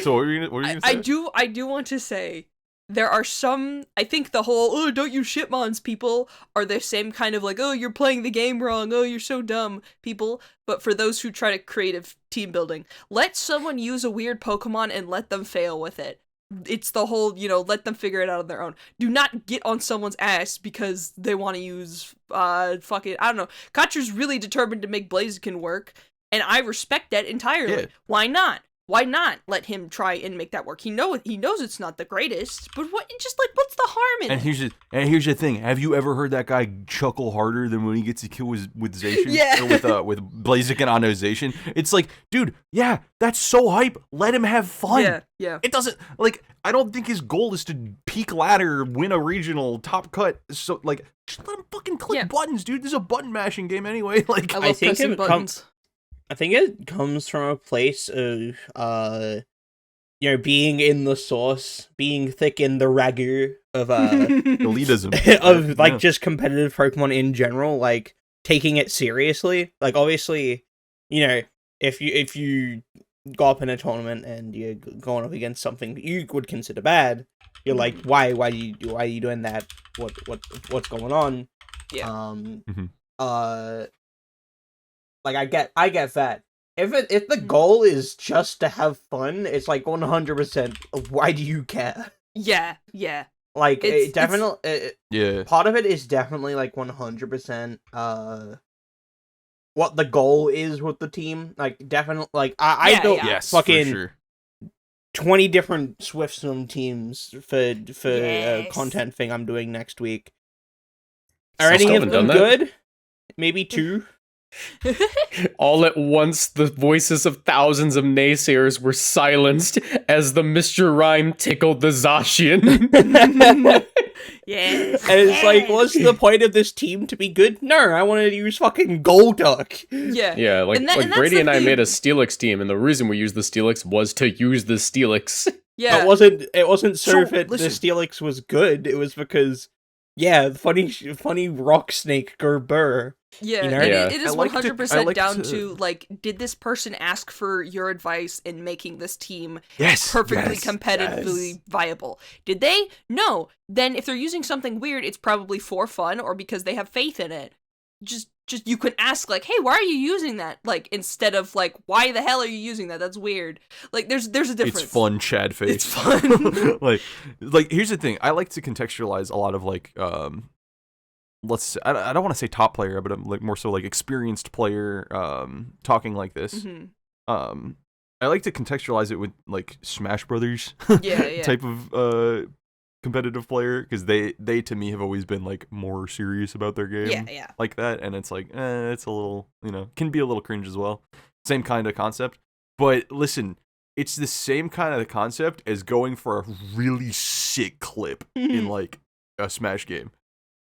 So what were you gonna say? I do want to say, there are some, I think the whole, don't use shitmons people are the same kind of like, you're playing the game wrong, you're so dumb people. But for those who try to creative team building, let someone use a weird Pokemon and let them fail with it. It's the whole, let them figure it out on their own. Do not get on someone's ass because they want to use, I don't know. Kotcher's really determined to make Blaziken work, and I respect that entirely. Yeah. Why not? Why not let him try and make that work? He knows it's not the greatest, but what's the harm in it? And here's the thing. Have you ever heard that guy chuckle harder than when he gets a kill with Zacian? Yeah. Or with Blaziken on Zacian? It's like, dude, yeah, that's so hype. Let him have fun. Yeah. It doesn't, like, I don't think his goal is to peak ladder, win a regional, top cut. So, like, just let him fucking click buttons, dude. This is a button mashing game anyway. Like, I love pressing buttons. I think it comes from a place of, being in the sauce, being thick in the ragu of, elitism. Of, like, just competitive Pokemon in general, like, taking it seriously. Like, obviously, if you go up in a tournament and you're going up against something that you would consider bad, you're like, why are you doing that? What's going on? Yeah. Like, I get that. If the goal is just to have fun, it's like 100%. Why do you care? Yeah. Like, part of it is definitely like 100%. What the goal is with the team, like, definitely, like, I built fucking for sure. 20 different SwiftSwim teams for content thing I'm doing next week. Are any of them good? Maybe 2. All at once, the voices of thousands of naysayers were silenced as the Mr. Rhyme tickled the Zacian. Yes. And it's like, what's the point of this team to be good? No, I want to use fucking Golduck. Yeah, like Brady and I made a Steelix team, and the reason we used the Steelix was to use the Steelix. Yeah. It wasn't so that the Steelix was good, it was because, funny rock snake Gerber. Yeah, it is 100% down to, like, did this person ask for your advice in making this team perfectly competitively viable? Did they? No. Then if they're using something weird, it's probably for fun or because they have faith in it. Just you can ask, like, hey, why are you using that? Like, instead of, like, why the hell are you using that? That's weird. Like, there's a difference. It's fun, Chad face. It's fun. like here's the thing. I like to contextualize a lot of, like, I don't want to say top player, but I'm, like, more so like experienced player talking like this. Mm-hmm. I like to contextualize it with, like, Smash Brothers type of competitive player, because they to me have always been, like, more serious about their game like that, and it's like it's a little, can be a little cringe as well. Same kind of concept. But listen, it's the same kind of concept as going for a really sick clip in like a Smash game.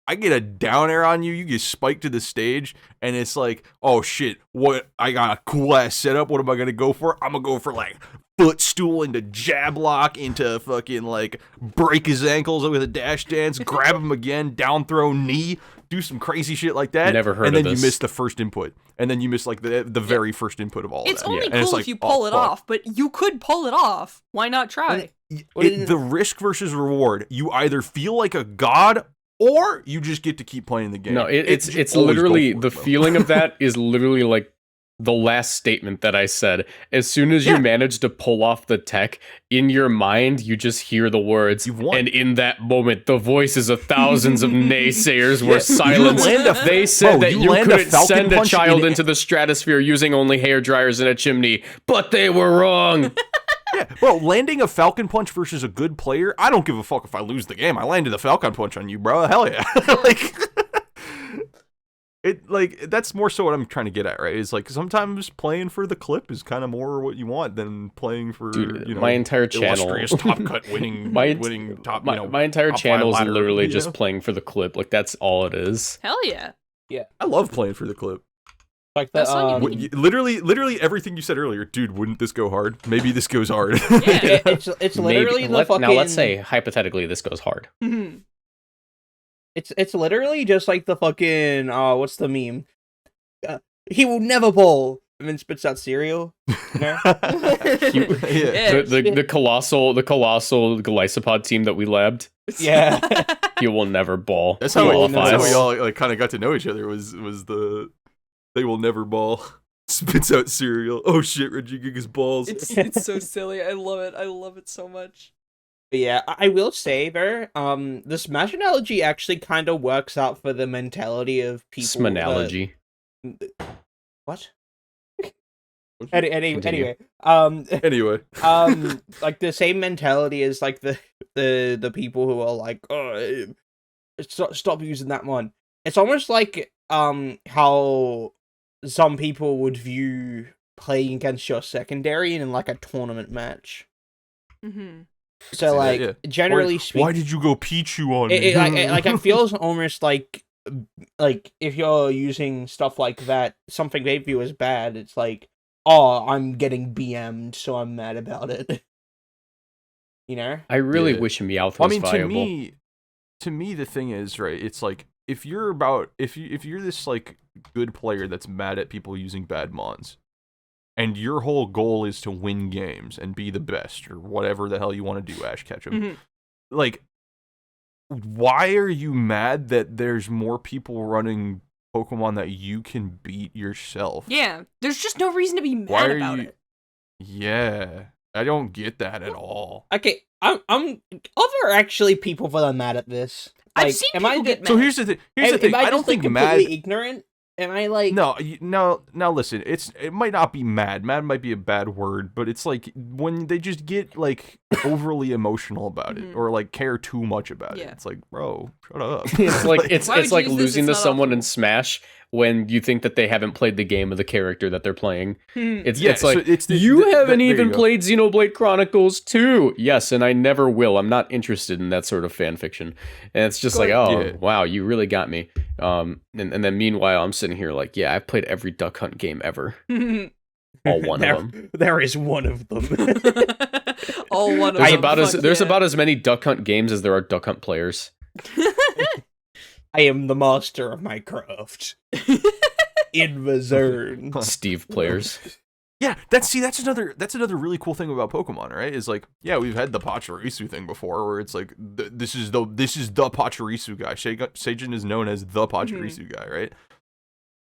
I get a down air on you, you get spiked to the stage, and it's like, oh shit, what? I got a cool ass setup. What am I gonna go for? I'm gonna go for like footstool into jab lock into fucking like break his ankles with a dash dance, grab him again, down throw knee, do some crazy shit like that. Never heard and of then this. you miss the first input, and then you miss like the very first input of all of It's that. only And it's cool like, if you pull oh, it fuck. off, but you could pull it off. Why not try? The risk versus reward. You either feel like a god, or you just get to keep playing the game. No, it's always literally go for the it, bro. feeling of that is literally like the last statement that I said. As soon as you manage to pull off the tech, in your mind, you just hear the words. You've won. And in that moment, the voices of thousands of naysayers were silenced. They said that you land a couldn't Falcon send a Punch child in- into the stratosphere using only hair dryers and a chimney, but they were wrong. Yeah, bro, landing a Falcon Punch versus a good player, I don't give a fuck if I lose the game. I landed the Falcon Punch on you, bro. Hell yeah. That's more so what I'm trying to get at, right? It's like sometimes playing for the clip is kind of more what you want than playing for, Dude, you know, my entire channel, illustrious top cut winning top, my entire top channel five is ladder, literally you just know? playing for the clip. Like that's all it is. Hell yeah. I love playing for the clip. Like That's that. not Literally everything you said earlier, dude. Wouldn't this go hard? Maybe this goes hard. Yeah. It's literally the fucking. Now let's say hypothetically this goes hard. It's literally just like the fucking what's the meme? He will never bowl, and then spits out cereal. You know? The colossal Glycopod team that we labbed. Yeah. He will never ball. That's how we Qualifies. all like kind of got to know each other. Was the they will never ball. Spits out cereal. Oh shit, Reggie Giga's balls. It's so silly. I love it. I love it so much. But yeah, I will say there, the Smash analogy actually kind of works out for the mentality of people. Smanalogy. What? Continue. Anyway, Anyway, like the same mentality as like the people who are like, oh, stop using that one. It's almost like how some people would view playing against your secondary in like a tournament match. So like generally speaking, why did you go Pichu on me? it feels almost like if you're using stuff like that, something they view as bad, it's like, oh, I'm getting BM'd, so I'm mad about it. You know? I really wish Meowth was viable. To me, the thing is, right, it's like, if you're this like good player that's mad at people using bad mons, and your whole goal is to win games and be the best, or whatever the hell you want to do, Ash Ketchum, like, why are you mad that there's more people running Pokemon that you can beat yourself? Yeah, there's just no reason to be mad about it. Yeah, I don't get that at all. Okay, are there actually people that are mad at this? Like, I've seen people get mad. So here's the thing. I don't think mad. Ignorant. Am I like No. Now listen. It might not be mad. Mad might be a bad word, but it's like when they just get like overly emotional about it or like care too much about it. It's like, bro, shut up. It's like it's Why would like you use this? losing It's to not someone optimal. in Smash when you think that they haven't played the game of the character that they're playing. It's Yeah, it's like so it's you haven't there even you go. played Xenoblade Chronicles 2. Yes, and I never will. I'm not interested in that sort of fan fiction. And it's just like, oh Yeah. wow, you really got me. And then meanwhile, I'm sitting here like, yeah, I've played every Duck Hunt game ever. All one of them. There is one of them. All one of There's them. about as many Duck Hunt games as there are Duck Hunt players. I am the master of my craft. In the zone. Steve players. Yeah, that's another really cool thing about Pokemon, right? Is like, yeah, we've had the Pachirisu thing before, where it's like this is the Pachirisu guy. Seijin is known as the Pachirisu guy, right?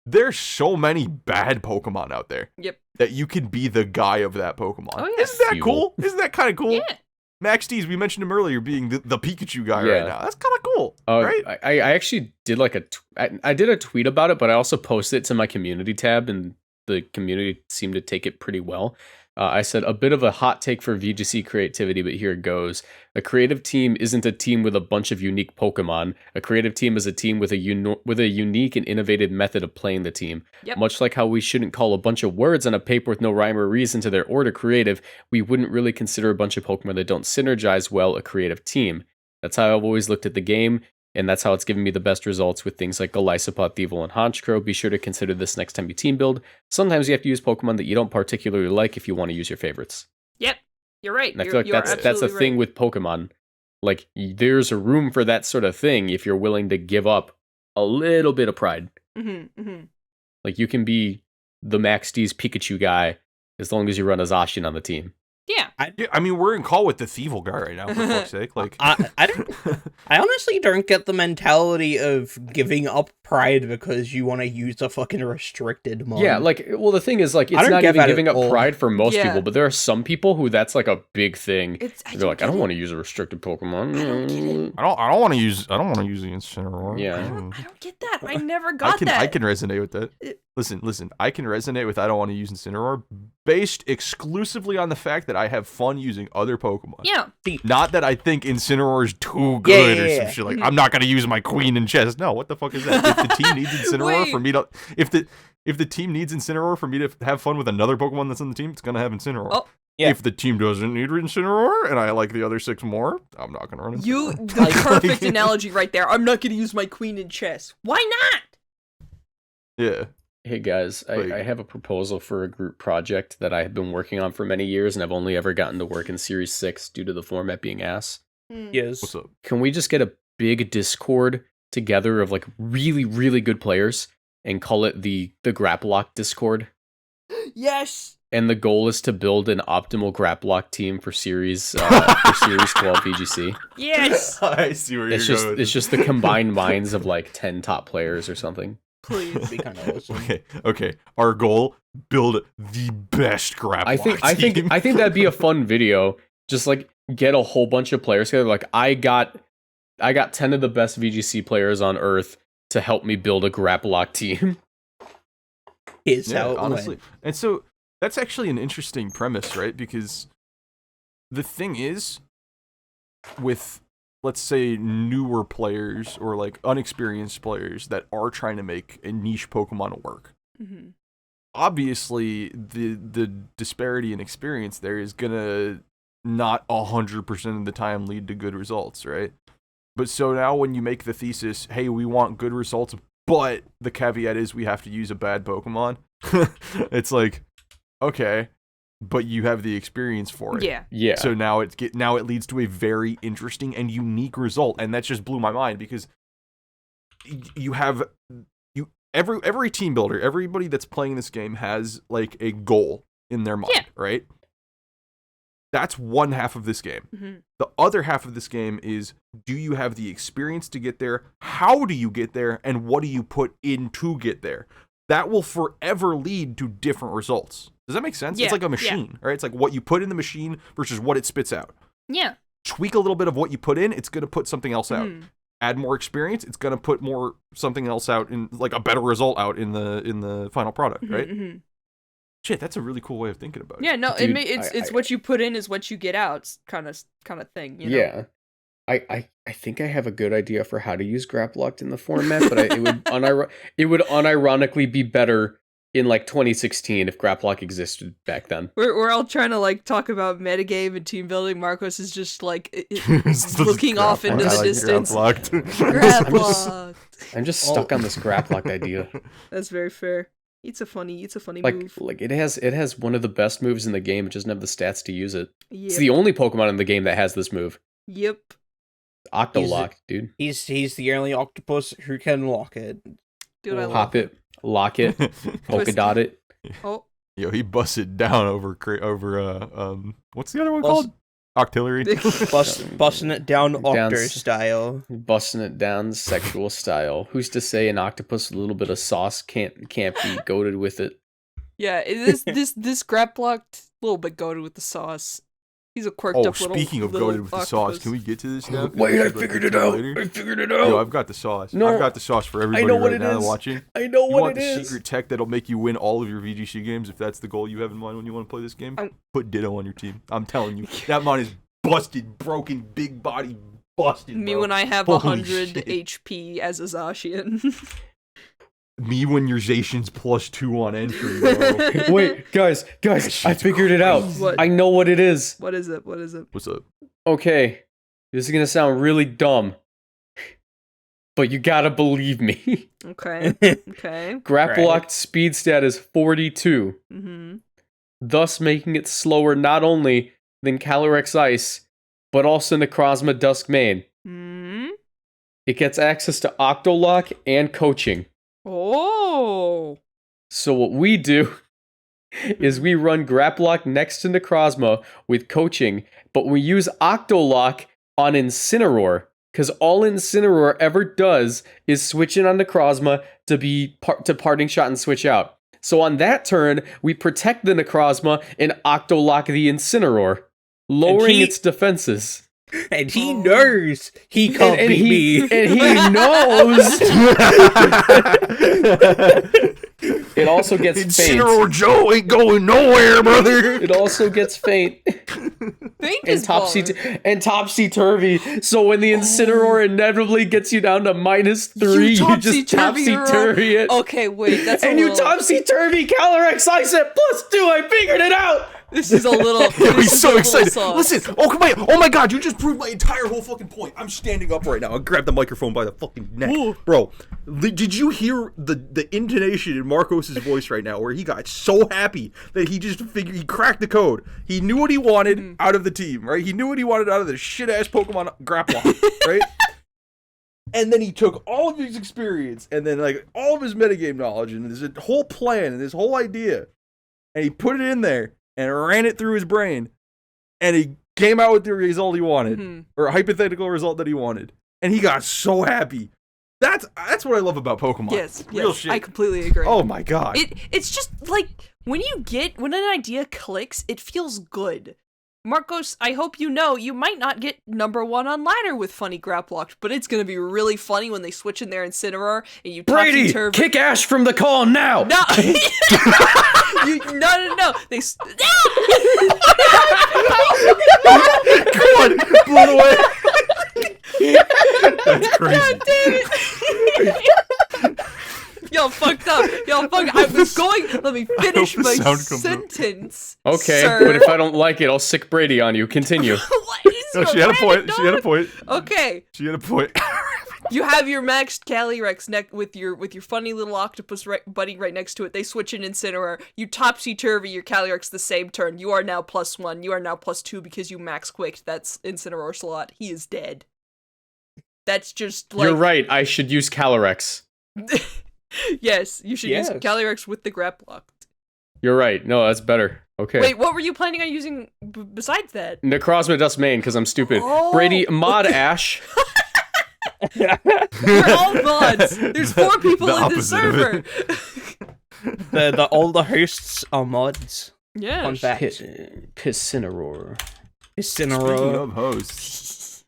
There's so many bad Pokemon out there. Yep. That you can be the guy of that Pokemon. Oh, yeah. Isn't that cool? Isn't that kind of cool? Yeah. Max D's, we mentioned him earlier being the Pikachu guy right now. That's kind of cool, right? I actually did like I did a tweet about it, but I also posted it to my community tab, and the community seemed to take it pretty well. I said a bit of a hot take for VGC creativity, but here it goes. A creative team isn't a team with a bunch of unique Pokemon. A creative team is a team with a unique and innovative method of playing the team. Yep. Much like how we shouldn't call a bunch of words on a paper with no rhyme or reason to their order creative, we wouldn't really consider a bunch of Pokemon that don't synergize well a creative team. That's how I've always looked at the game, and that's how it's given me the best results with things like Golisopod, Thievul, and Honchkrow. Be sure to consider this next time you team build. Sometimes you have to use Pokemon that you don't particularly like if you want to use your favorites. Yep, you're right. And I feel like that's a thing with Pokemon. Like, there's a room for that sort of thing if you're willing to give up a little bit of pride. Like, you can be the Max D's Pikachu guy as long as you run a Zacian on the team. Yeah. I mean, we're in call with the Thievul guy right now, for fuck's sake. Like, I honestly don't get the mentality of giving up pride because you want to use a fucking restricted mod. Yeah, like, well, the thing is, like, it's not even giving up pride for most people, but there are some people who that's like a big thing. They're like, I don't want to use a restricted Pokemon. I don't want to use the Incineroar. Yeah. I don't get that. I never got that. I can resonate with that. Listen, I can resonate with I don't want to use Incineroar based exclusively on the fact that I have fun using other Pokemon. Yeah. Not that I think Incineroar is too good or some shit. Like, I'm not going to use my Queen in chess. No, what the fuck is that? If the team needs Incineroar for me to... If the team needs Incineroar for me to have fun with another Pokemon that's on the team, it's going to have Incineroar. Oh. Yeah. If the team doesn't need Incineroar and I like the other 6 more, I'm not going to run Incineroar. The perfect analogy right there. I'm not going to use my Queen in chess. Why not? Yeah. Hey guys, I have a proposal for a group project that I have been working on for many years, and I've only ever gotten to work in Series 6 due to the format being ass. Yes. What's up? Can we just get a big Discord together of like really, really good players and call it the GRAPPLOCT Discord? Yes! And the goal is to build an optimal GRAPPLOCT team for Series 12 VGC. Yes! I see where you're going. It's just the combined minds of like 10 top players or something. Please. Be kind of awesome. Okay. Our goal: build the best GRAPPLOCT team. I think that'd be a fun video. Just like get a whole bunch of players together. Like I got 10 of the best VGC players on Earth to help me build a GRAPPLOCT team. Honestly. And so that's actually an interesting premise, right? Because the thing is, with, let's say, newer players or like unexperienced players that are trying to make a niche Pokemon work, obviously the disparity in experience there is gonna not 100% of the time lead to good results, right? But so now when you make the thesis, hey, we want good results, but the caveat is we have to use a bad Pokemon, it's like, okay, but you have the experience for it. Yeah. So now it leads to a very interesting and unique result, and that just blew my mind because every team builder, everybody that's playing this game has like a goal in their mind, right? That's one half of this game. The other half of this game is, do you have the experience to get there? How do you get there? And what do you put in to get there? That will forever lead to different results. Does that make sense? Yeah, it's like a machine, right? It's like what you put in the machine versus what it spits out. Yeah. Tweak a little bit of what you put in, it's going to put something else out. Add more experience, it's going to put something else out, in like a better result out in the final product, right? Shit, that's a really cool way of thinking about it. Yeah, no, dude, it's what you put in is what you get out, kind of thing. You know? Yeah, I think I have a good idea for how to use GRAPPLOCT in the format, but it would unironically be better in like 2016 if GRAPPLOCT existed back then. We're all trying to like talk about metagame and team building. Marcos is just like looking off into the distance. GRAPPLOCT. I'm just stuck on this GRAPPLOCT idea. That's very fair. It's a funny move. Like it has one of the best moves in the game. It doesn't have the stats to use it. Yep. It's the only Pokemon in the game that has this move. Yep. Octolock, dude. He's the only octopus who can lock it. Dude, I love Pop it, lock it, polka dot it. Oh. Yo, he busted down over what's the other one called? Octillery. Busting it down Octo style. Busting it down sexual style. Who's to say an octopus with a little bit of sauce can't be goated with it? Yeah, this GRAPPLOCT a little bit goated with the sauce. He's a quirked up little. Speaking of goated with the sauce, can we get to this now? Wait, I figured it out. I figured it out. Yo, I've got the sauce. No, I've got the sauce for everybody right now watching. I know you what want it the is. secret tech that'll make you win all of your VGC games if that's the goal you have in mind when you want to play this game? Put Ditto on your team. I'm telling you. That mon is busted, broken, big body, busted, Me bro. when I have Holy 100 shit. HP as a Zacian. Me when your Zacian's +2 on entry, bro. Wait, guys, I figured it out. What? I know what it is. What is it? What is it? What's up? Okay, this is gonna sound really dumb, but you gotta believe me. Okay. Okay. GRAPPLOCT speed stat is 42, thus making it slower not only than Calyrex Ice, but also Necrozma Duskmane. It gets access to Octolock and coaching. Oh. So what we do is we run GRAPPLOCT next to Necrozma with coaching, but we use Octolock on Incineroar, because all Incineroar ever does is switch in on Necrozma to Parting Shot and switch out. So on that turn, we protect the Necrozma and Octolock the Incineroar, lowering its defenses. And he knows he can't beat me. And he knows. It also gets faint. Incineroar Joe ain't going nowhere, brother. It also gets faint. Faint is topsy-turvy. So when the Incineroar inevitably gets you down to -3, you just topsy-turvy it. Okay, wait, that's and you topsy-turvy Calyrex Ice at +2. I figured it out. This is a little. He's so excited. Listen, oh my god, you just proved my entire whole fucking point. I'm standing up right now. I grabbed the microphone by the fucking neck. Ooh. Bro, did you hear the intonation in Marcos's voice right now where he got so happy that he just figured he cracked the code. He knew what he wanted out of the team, right? He knew what he wanted out of the shit-ass Pokemon GRAPPLOCT, right? And then he took all of his experience and then like all of his metagame knowledge and his whole plan and his whole idea, and he put it in there and ran it through his brain, and he came out with the result he wanted, or a hypothetical result that he wanted, and he got so happy. That's what I love about Pokemon. Yes, real shit. I completely agree. Oh my god. It's just like when an idea clicks, it feels good. Marcos, I hope you know you might not get #1 on ladder with funny GRAPPLOCT, but it's gonna be really funny when they switch in their Incineroar and you Brady, kick Ash from the call now. No, no. Come on, blow it away. That's crazy. God damn it. Y'all fucked up. I was going. Let me finish my sentence. Okay, sir. but if I don't like it, I'll sick Brady on you. Continue. What is No, she had a point. Okay. She had a point. You have your maxed Calyrex neck with your funny little octopus buddy right next to it. They switch in Incineroar. You topsy-turvy your Calyrex the same turn. You are now +1. You are now +2 because you max quicked that Incineroar slot. He is dead. That's just like... You're right. I should use Calyrex. Yes, you should use Calyrex with the GRAPPLOCT. You're right. No, that's better. Okay. Wait, what were you planning on using besides that? Necrozma Duskmane, because I'm stupid. Oh. Brady, mod Ash. We're all mods. There's 4 people in this server. All the hosts are mods. Yeah. Fun fact. Piscineroar.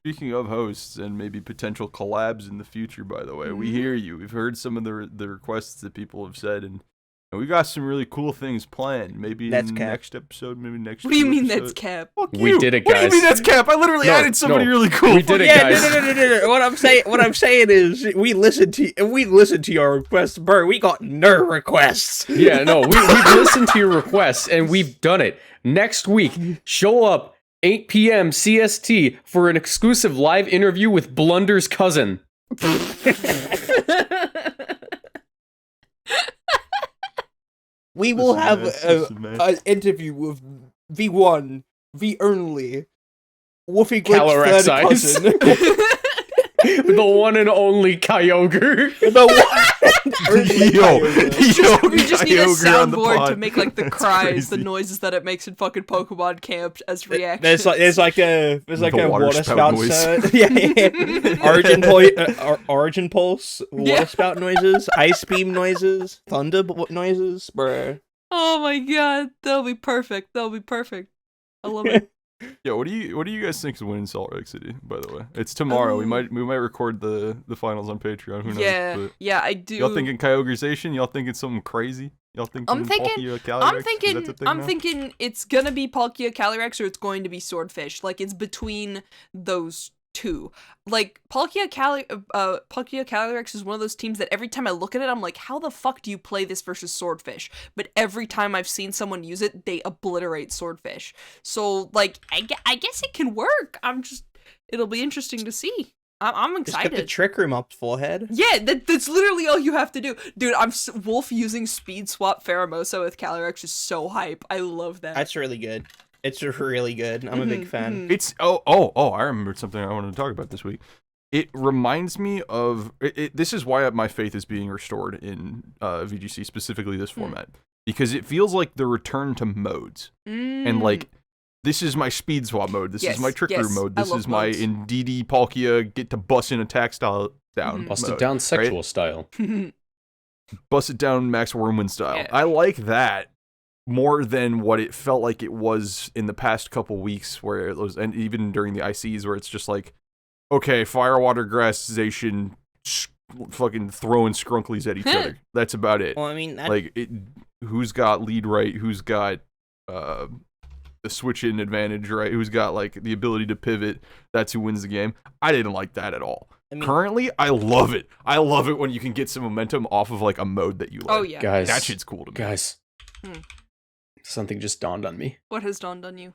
Speaking of hosts and maybe potential collabs in the future, by the way, we hear you. We've heard some of the requests that people have said, and we got some really cool things planned. Maybe in the next episode, maybe next. What do you mean that's cap? We did it, guys. What do you mean that's cap? I literally added somebody really cool. We did it, guys. No. What I'm saying is we listened to your requests, bro. We got no requests. Yeah, no, we've listened to your requests and we've done it. Next week, show up 8 p.m. CST for an exclusive live interview with Blunder's cousin. We will have an interview with V1, V only, Woofy Glitch's third cousin. The one and only Kyogre. We just need a soundboard to make like the cries, the noises that it makes in fucking Pokemon Camp as reaction. There's like a water spout noise. Origin pulse, water spout noises, ice beam noises, thunder noises, bruh. Oh my god, that'll be perfect. I love it. Yeah, what do you guys think is winning Salt Lake City? By the way, it's tomorrow. We might record the finals on Patreon. Who knows? Yeah, I do. Y'all thinking Kyogreization? Y'all thinking something crazy? Y'all thinking I'm thinking it's gonna be Palkia Calyrex or it's going to be Swordfish. Like, it's between those two. Like, Palkia Calyrex is one of those teams that every time I look at it, I'm like, how the fuck do you play this versus Swordfish? But every time I've seen someone use it, they obliterate Swordfish. So, like, I guess it can work. It'll be interesting to see. I'm excited. Just get the Trick Room up, forehead. Yeah, that's literally all you have to do. Dude, Wolf using Speed Swap Pheromosa with Calyrex is so hype. I love that. That's really good. It's really good. I'm a big fan. It's I remembered something I wanted to talk about this week. It reminds me of this is why my faith is being restored in VGC, specifically this format, because it feels like the return to modes. And like, this is my speed swap mode. This is my trick room mode. This is my Indeedee Palkia get to bust an attack style down. Bust it down sexual style. Bust it down Max Wormwind style. Yeah. I like that more than what it felt like it was in the past couple weeks, where it was, and even during the ICs, where it's just like, okay, fire, water, grassization, fucking throwing Skrunklies at each other. That's about it. Well, I mean, who's got lead right? Who's got the switch in advantage, right? Who's got like the ability to pivot? That's who wins the game. I didn't like that at all. I mean, currently, I love it. I love it when you can get some momentum off of like a mode that you like. Oh yeah, guys, that shit's cool to me. Guys, something just dawned on me. What has dawned on you?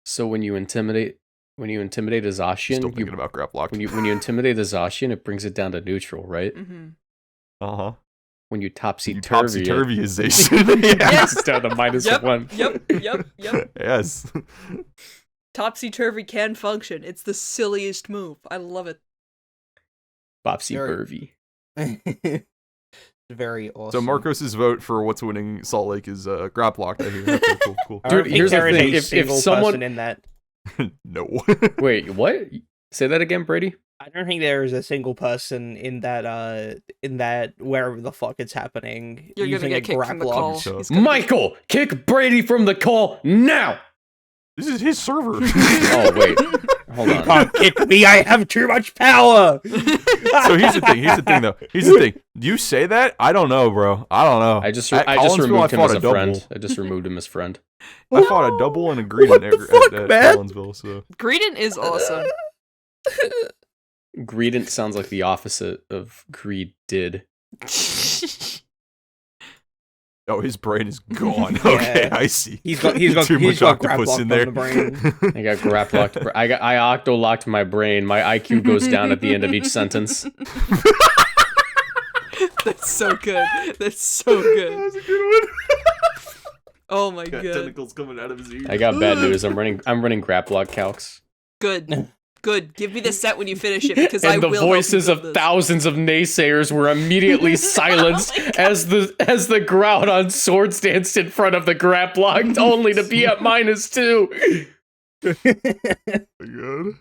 So when you intimidate a Zacian, Still thinking about GRAPPLOCT. When you intimidate a Zacian, it brings it down to neutral, right? Mm-hmm. When you topsy-turvyization, Yes. it's down to -1. Yep. Yes. Topsy-turvy can function. It's the silliest move. I love it. Bopsy-burvy. Very awesome. So Marcos's vote for what's winning Salt Lake is GRAPPLOCT. I hear. Okay, cool. Dude, here's the thing. If someone in that, no. Wait, what? Say that again, Brady. I don't think there is a single person in that wherever the fuck it's happening. You're gonna get kicked from the call. Michael, kick Brady from the call now. This is his server. Oh wait, hold on. You can't kick me. I have too much power. So here's the thing, though. You say that? I don't know, bro. I don't know. I just removed him as a friend. I just removed him as friend. I fought a double and a Greedent at Collinsville, so. Greedent is awesome. Greedent sounds like the opposite of Greed did. Oh, his brain is gone. Okay, I see. He's got too much octopus in there. The brain. I got GRAPPLOCT. I octo-locked my brain. My IQ goes down at the end of each sentence. That's so good. That's so good. That was a good one. Oh my god. Tentacles coming out of his ears. I got bad news. I'm running GRAPPLOCT calcs. Good. Give me the set when you finish it, because I and will. the voices of thousands of naysayers were immediately silenced as the Groudon swords danced in front of the GRAPPLOCT, only to be at -2.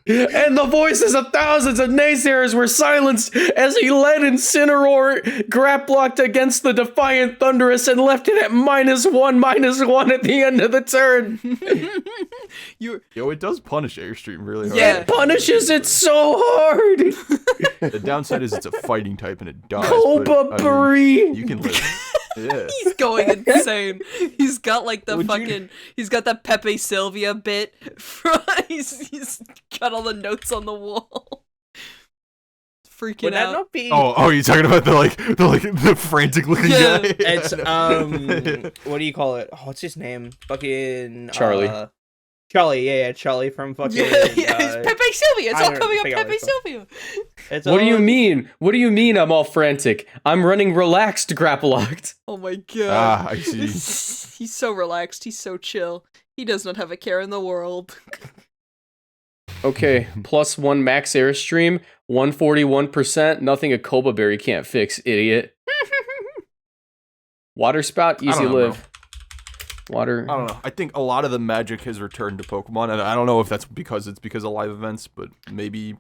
And the voices of thousands of naysayers were silenced as he led Incineroar GRAPPLOCT against the Defiant Thunderous and left it at -1 at the end of the turn. Yo, it does punish Airstream really hard. Yeah. It punishes it so hard. The downside is it's a fighting type and it dies. Copa Brie. You can live. Yeah. He's going insane. He's got like he's got that Pepe Sylvia bit. He's got all the notes on the wall. Freaking Would that out. not be? Oh, you're talking about the frantic looking guy. It's what do you call it? Oh, what's his name? Fucking Charlie. Charlie, yeah, Charlie from fucking. It's Pepe Sylvia. It's all coming up Pepe Sylvia. What do you mean? What do you mean I'm all frantic? I'm running relaxed GRAPPLOCT. Oh my god. I see. He's so relaxed. He's so chill. He does not have a care in the world. Okay, +1 max Airstream, 141%. Nothing a Copa Berry can't fix, idiot. Water Spout, easy live. Water. I don't know. I think a lot of the magic has returned to Pokemon, and I don't know if that's because of live events, but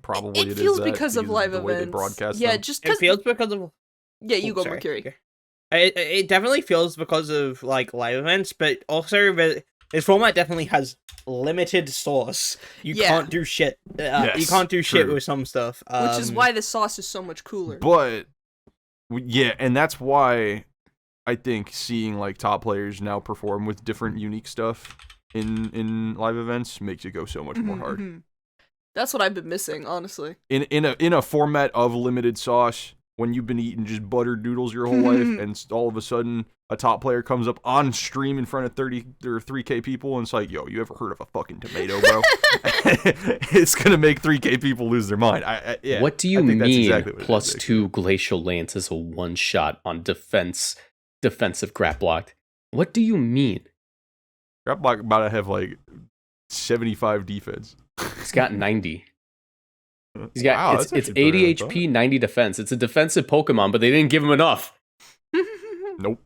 probably it feels is because of live the way events. they broadcast Yeah, them. just It feels because of. Yeah, you go, sorry. Murkiri. It definitely feels because of like live events, but also This format definitely has limited sauce. You can't do shit. You can't do shit with some stuff. Which is why the sauce is so much cooler. But yeah, and that's why I think seeing like top players now perform with different unique stuff in live events makes it go so much more hard. That's what I've been missing, honestly. In a format of limited sauce, when you've been eating just buttered noodles your whole life, and all of a sudden a top player comes up on stream in front of 30 or 3K people, and it's like, yo, you ever heard of a fucking tomato, bro? It's gonna make 3K people lose their mind. Yeah, what do you mean exactly +2 Glacial Lance is a one-shot on defensive GRAPPLOCT? What do you mean? GRAPPLOCT about to have like 75 defense. He's got 90. He's got it's 80 HP, 90 defense. It's a defensive Pokemon, but they didn't give him enough. Nope.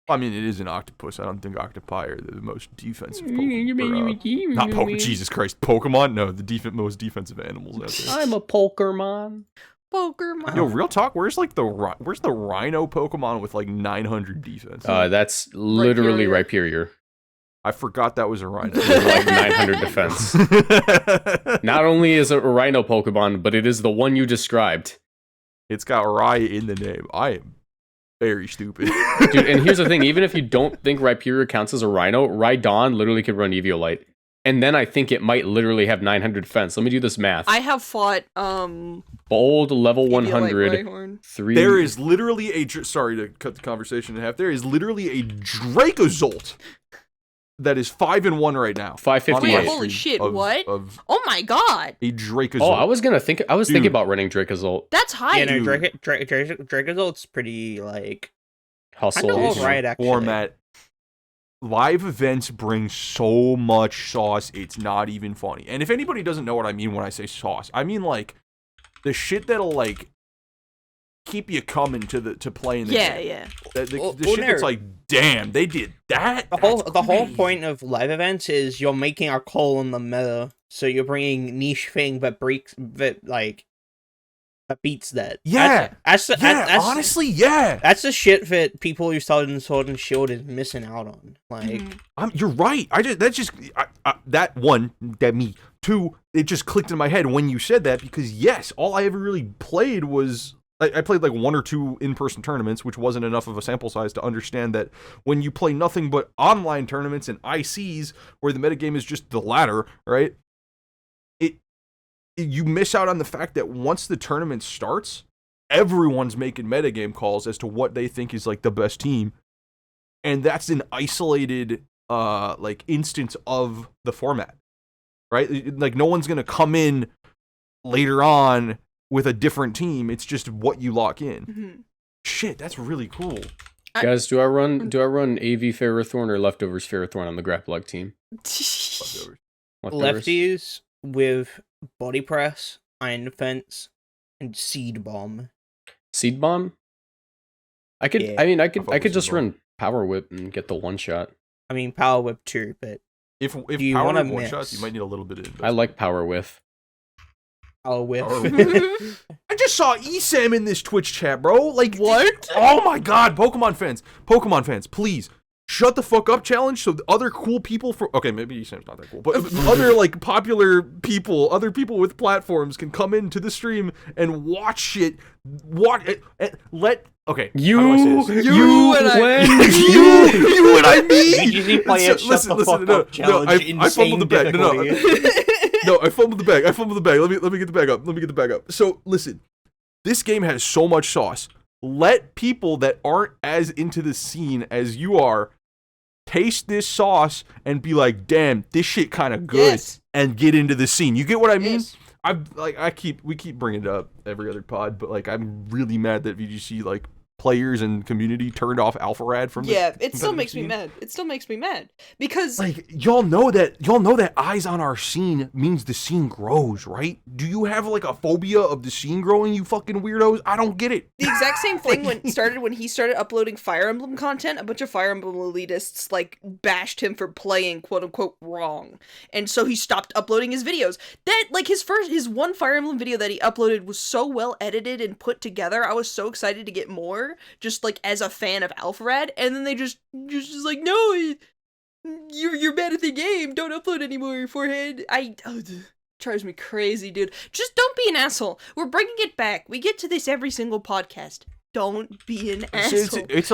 I mean, it is an octopus. I don't think octopi are the most defensive Pokemon. Jesus Christ, Pokemon? No, the most defensive animals out there. I'm a Pokemon. Yo, real talk. Where's the Rhino Pokemon with like 900 defense? That's literally Rhyperior. I forgot that was a Rhino. Like 900 defense. Not only is it a Rhino Pokemon, but it is the one you described. It's got Rhy in the name. I am very stupid. Dude, and here's the thing. Even if you don't think Rhyperior counts as a Rhino, Rhydon literally could run Eviolite. And then I think it might literally have 900 defense. Let me do this math. I have fought, Bold, level 100. 3... There is literally sorry to cut the conversation in half. There is literally a Dracozolt that is 5-1 right now. 558. Wait, holy shit, what? Oh my god. A Dracozolt. Oh, I was thinking about running Dracozolt. That's high. Yeah, no, Dracozolt's pretty, like... Hustle. Right, actually. Format. Live events bring so much sauce, it's not even funny. And if anybody doesn't know what I mean when I say sauce, I mean, like, the shit that'll, like, keep you coming to play in the game. Yeah. The shit that's like, damn, they did that? The whole point of live events is you're making a call on the meta, so you're bringing niche thing that beats that. Yeah. Honestly, yeah. That's the shit that people who started in Sword and Shield is missing out on. Like, you're right. That one, that me. Two, it just clicked in my head when you said that, because yes, all I ever really played was I played like 1 or 2 in-person tournaments, which wasn't enough of a sample size to understand that when you play nothing but online tournaments and ICs where the metagame is just the ladder, right? You miss out on the fact that once the tournament starts, everyone's making metagame calls as to what they think is like the best team. And that's an isolated like instance of the format. Right? Like no one's gonna come in later on with a different team. It's just what you lock in. Shit, that's really cool. Guys, do I run AV Ferrothorn or Leftovers Ferrothorn on the GRAPPLOCT team? Leftovers. Lefties with Body Press, Iron Defense, and Seed Bomb. Seed Bomb? I could just run Power Whip and get the one shot. I mean Power Whip too, but if Power Whip one shots, you might need a little bit of investment. I like Power Whiff. Power Whip. I just saw Esam in this Twitch chat, bro. Like what? Oh my god, Pokemon fans, please. Shut the fuck up challenge so the other cool people okay, maybe Esam's not that cool, but other like popular people, other people with platforms can come into the stream and watch shit. Okay. You and I listen. No, I fumbled the bag. No, I fumbled the bag. Let me get the bag up. So listen, this game has so much sauce. Let people that aren't as into the scene as you are taste this sauce and be like, damn, this shit kind of good, and get into the scene. You get what I mean? Yes. We keep bringing it up every other pod, but like I'm really mad that VGC like players and community turned off Alpharad from it still makes me mad. It still makes me mad because like y'all know that eyes on our scene means the scene grows, right? Do you have like a phobia of the scene growing, you fucking weirdos? I don't get it. The exact same thing when he started uploading Fire Emblem content. A bunch of Fire Emblem elitists like bashed him for playing quote unquote wrong, and so he stopped uploading his videos. That like his one Fire Emblem video that he uploaded was so well edited and put together. I was so excited to get more. before, just like as a fan of Alpharad, and then they just like, no, you're bad at the game. Don't upload anymore, forehead. Drives me crazy, dude. Just don't be an asshole. We're bringing it back. We get to this every single podcast. Don't be an asshole. It's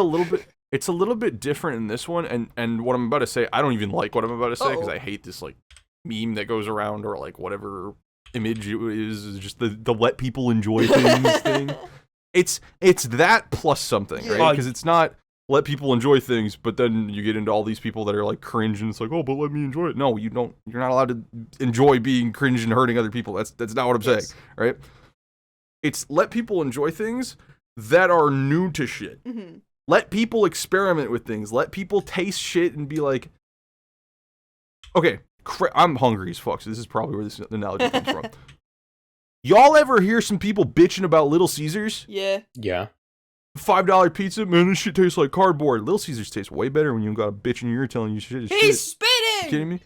a little bit different in this one, and what I'm about to say, I don't even like what I'm about to say because I hate this like meme that goes around or like whatever image it is just the let people enjoy things thing. It's that plus something, right? Because it's not let people enjoy things, but then you get into all these people that are like cringe and it's like, oh, but let me enjoy it. No, you don't. You're not allowed to enjoy being cringe and hurting other people. That's not what I'm saying, right? It's let people enjoy things that are new to shit. Mm-hmm. Let people experiment with things. Let people taste shit and be like, okay, I'm hungry as fuck, so this is probably where this analogy comes from. Y'all ever hear some people bitching about Little Caesars? Yeah. $5 pizza? Man, this shit tastes like cardboard. Little Caesars tastes way better when you got a bitch in your ear telling you shit is shit. He's spitting! You kidding me?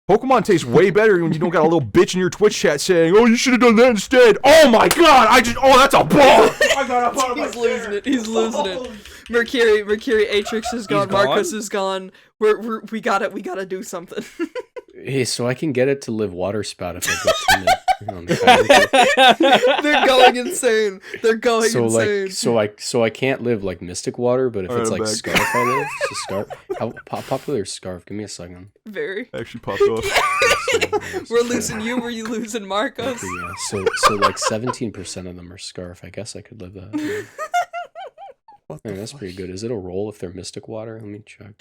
Pokemon tastes way better when you don't got a little bitch in your Twitch chat saying, oh, you should have done that instead. Oh my god, that's a ball! He's losing it. Murkiri, Atrix is gone. Marcus is gone. We gotta do something. Hey, so I can get it to live water spout if I get They're going insane. Insane. So I can't live like Mystic Water, but if it's like Scarf, I live. So Scarf. How popular is Scarf? Give me a second. Very. Actually popped off. We're losing you. Were you losing Marcos? Okay, yeah. So like 17% of them are Scarf. I guess I could live that. Yeah. That's pretty good. Is it a roll if they're Mystic Water? Let me check.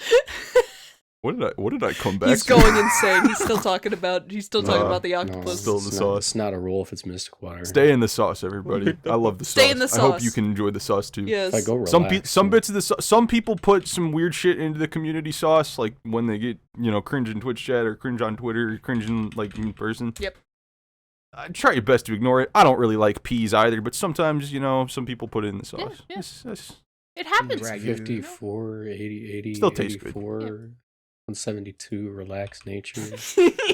What did I come back He's to? going insane. He's still talking about the octopus. No, still in the sauce. It's not a roll if it's Mystic Water. Stay in the sauce, everybody. I love the sauce. Stay in the sauce. I hope you can enjoy the sauce too. Yes. If I go relax, some bits of the some people put some weird shit into the community sauce, like when they get cringe in Twitch chat or cringe on Twitter, or cringe in like in person. Yep. Try your best to ignore it. I don't really like peas either, but sometimes some people put it in the sauce. Yeah. It happens. 54, 80, Still tastes 84, good. 172, relaxed nature,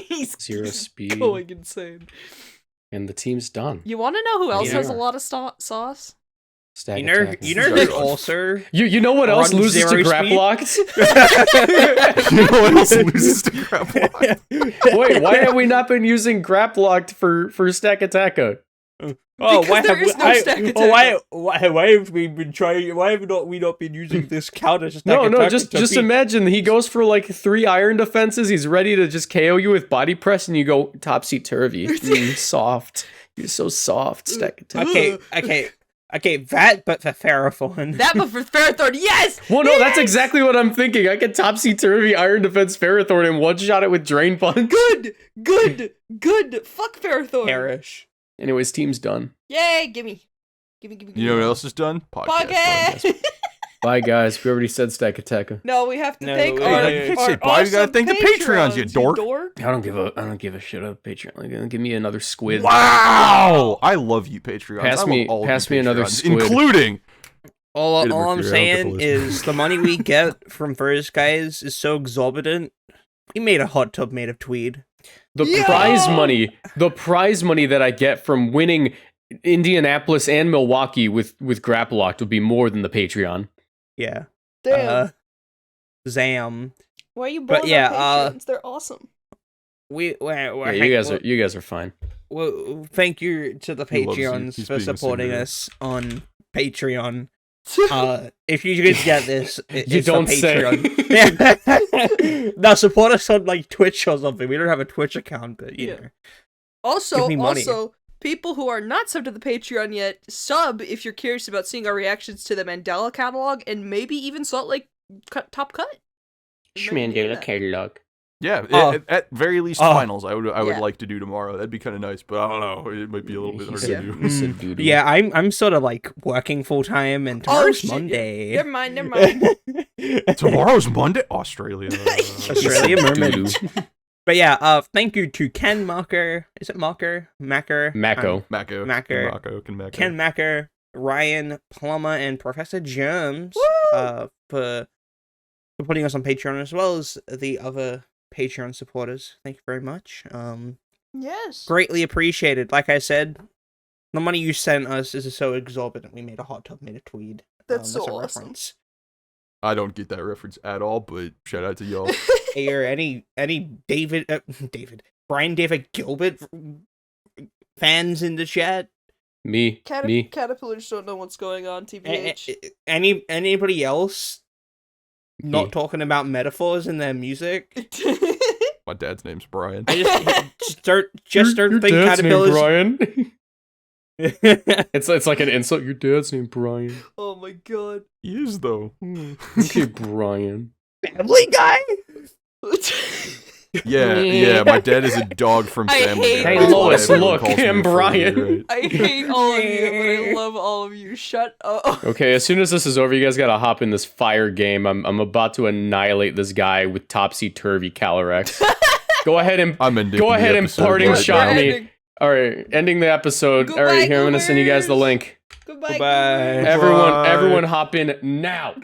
He's 0 speed, going insane. and the team's done. You want to know who else has a lot of sauce? Stack You know that also. You know what else loses to GRAPPLOCT? You know what else loses to GRAPPLOCT? Wait, why have we not been using GRAPPLOCT for Stack Attacka? Because there is no Stack Attacka. Why have we been trying? Why have we not been using this counter? No. Just imagine he goes for like 3 iron defenses. He's ready to just KO you with body press, and you go topsy turvy. Soft. You're so soft. Stack Attacka. Okay. That, but for Ferrothorn. Yes. Well, no, that's exactly what I'm thinking. I can topsy turvy iron defense Ferrothorn and one shot it with Drain Punch. Good. Fuck Ferrothorn. Perish. Anyways, team's done. Yay, gimme. You know what else is done? Podcast. Bye, guys. We already said Stack Attacka. No, we have to thank You our gotta thank the Patreons, you dork. I don't give a shit about Patreon. Like, give me another squid. Wow! I love you, Patreons. Pass me another squid. Including... All I'm saying is the money we get from Furs Guys is so exorbitant. We made a hot tub made of tweed. The prize money that I get from winning Indianapolis and Milwaukee with GRAPPLOCT would be more than the Patreon. Yeah. Damn. Zam. Why are you blowing up Patreons? They're awesome. You guys are fine. Well, thank you to the Patreons for supporting us on Patreon. If you could get this, you don't say. Now support us on like Twitch or something. We don't have a Twitch account, but you know. Also, people who are not subbed to the Patreon yet, sub if you're curious about seeing our reactions to the Mandela catalog and maybe even Salt Lake Top Cut. Mandela catalog. Yeah, at very least finals, I would like to do tomorrow. That'd be kind of nice, but I don't know. It might be a little bit hard to do. Yeah, I'm sort of like working full time, and tomorrow's Monday. Never mind. Tomorrow's Monday, Australia Mermaids. But yeah, thank you to Ken Macker. Is it Macker? Macker. Ken Macker, Ryan Plummer, and Professor Germs for putting us on Patreon, as well as the other Patreon supporters. Thank you very much. Yes. Greatly appreciated. Like I said, The money you sent us is so exorbitant. We made a hot tub made a tweed. That's so a awesome. reference. I don't get that reference at all, but shout out to y'all. Hey, or any Brian David Gilbert fans in the chat? Me. Caterpillars don't know what's going on, TBH. Anybody else not talking about metaphors in their music? My dad's name's Brian. I just don't think dad's caterpillars. Brian. It's like an insult. Your dad's named Brian. Oh my god. He is though. Okay, Brian. Family Guy. Yeah. My dad is a dog from Family Guy. Hey, That's why Lois, everyone look, calls me I'm a Friday, Brian. right? I hate all of you, but I love all of you. Shut up. Okay, as soon as this is over, you guys gotta hop in this fire game. I'm about to annihilate this guy with topsy-turvy Calyrex. Go ahead and parting shot me. All right, ending the episode. Goodbye, All right, here I'm gonna send you guys the link. Goodbye. Bye. Everyone hop in now.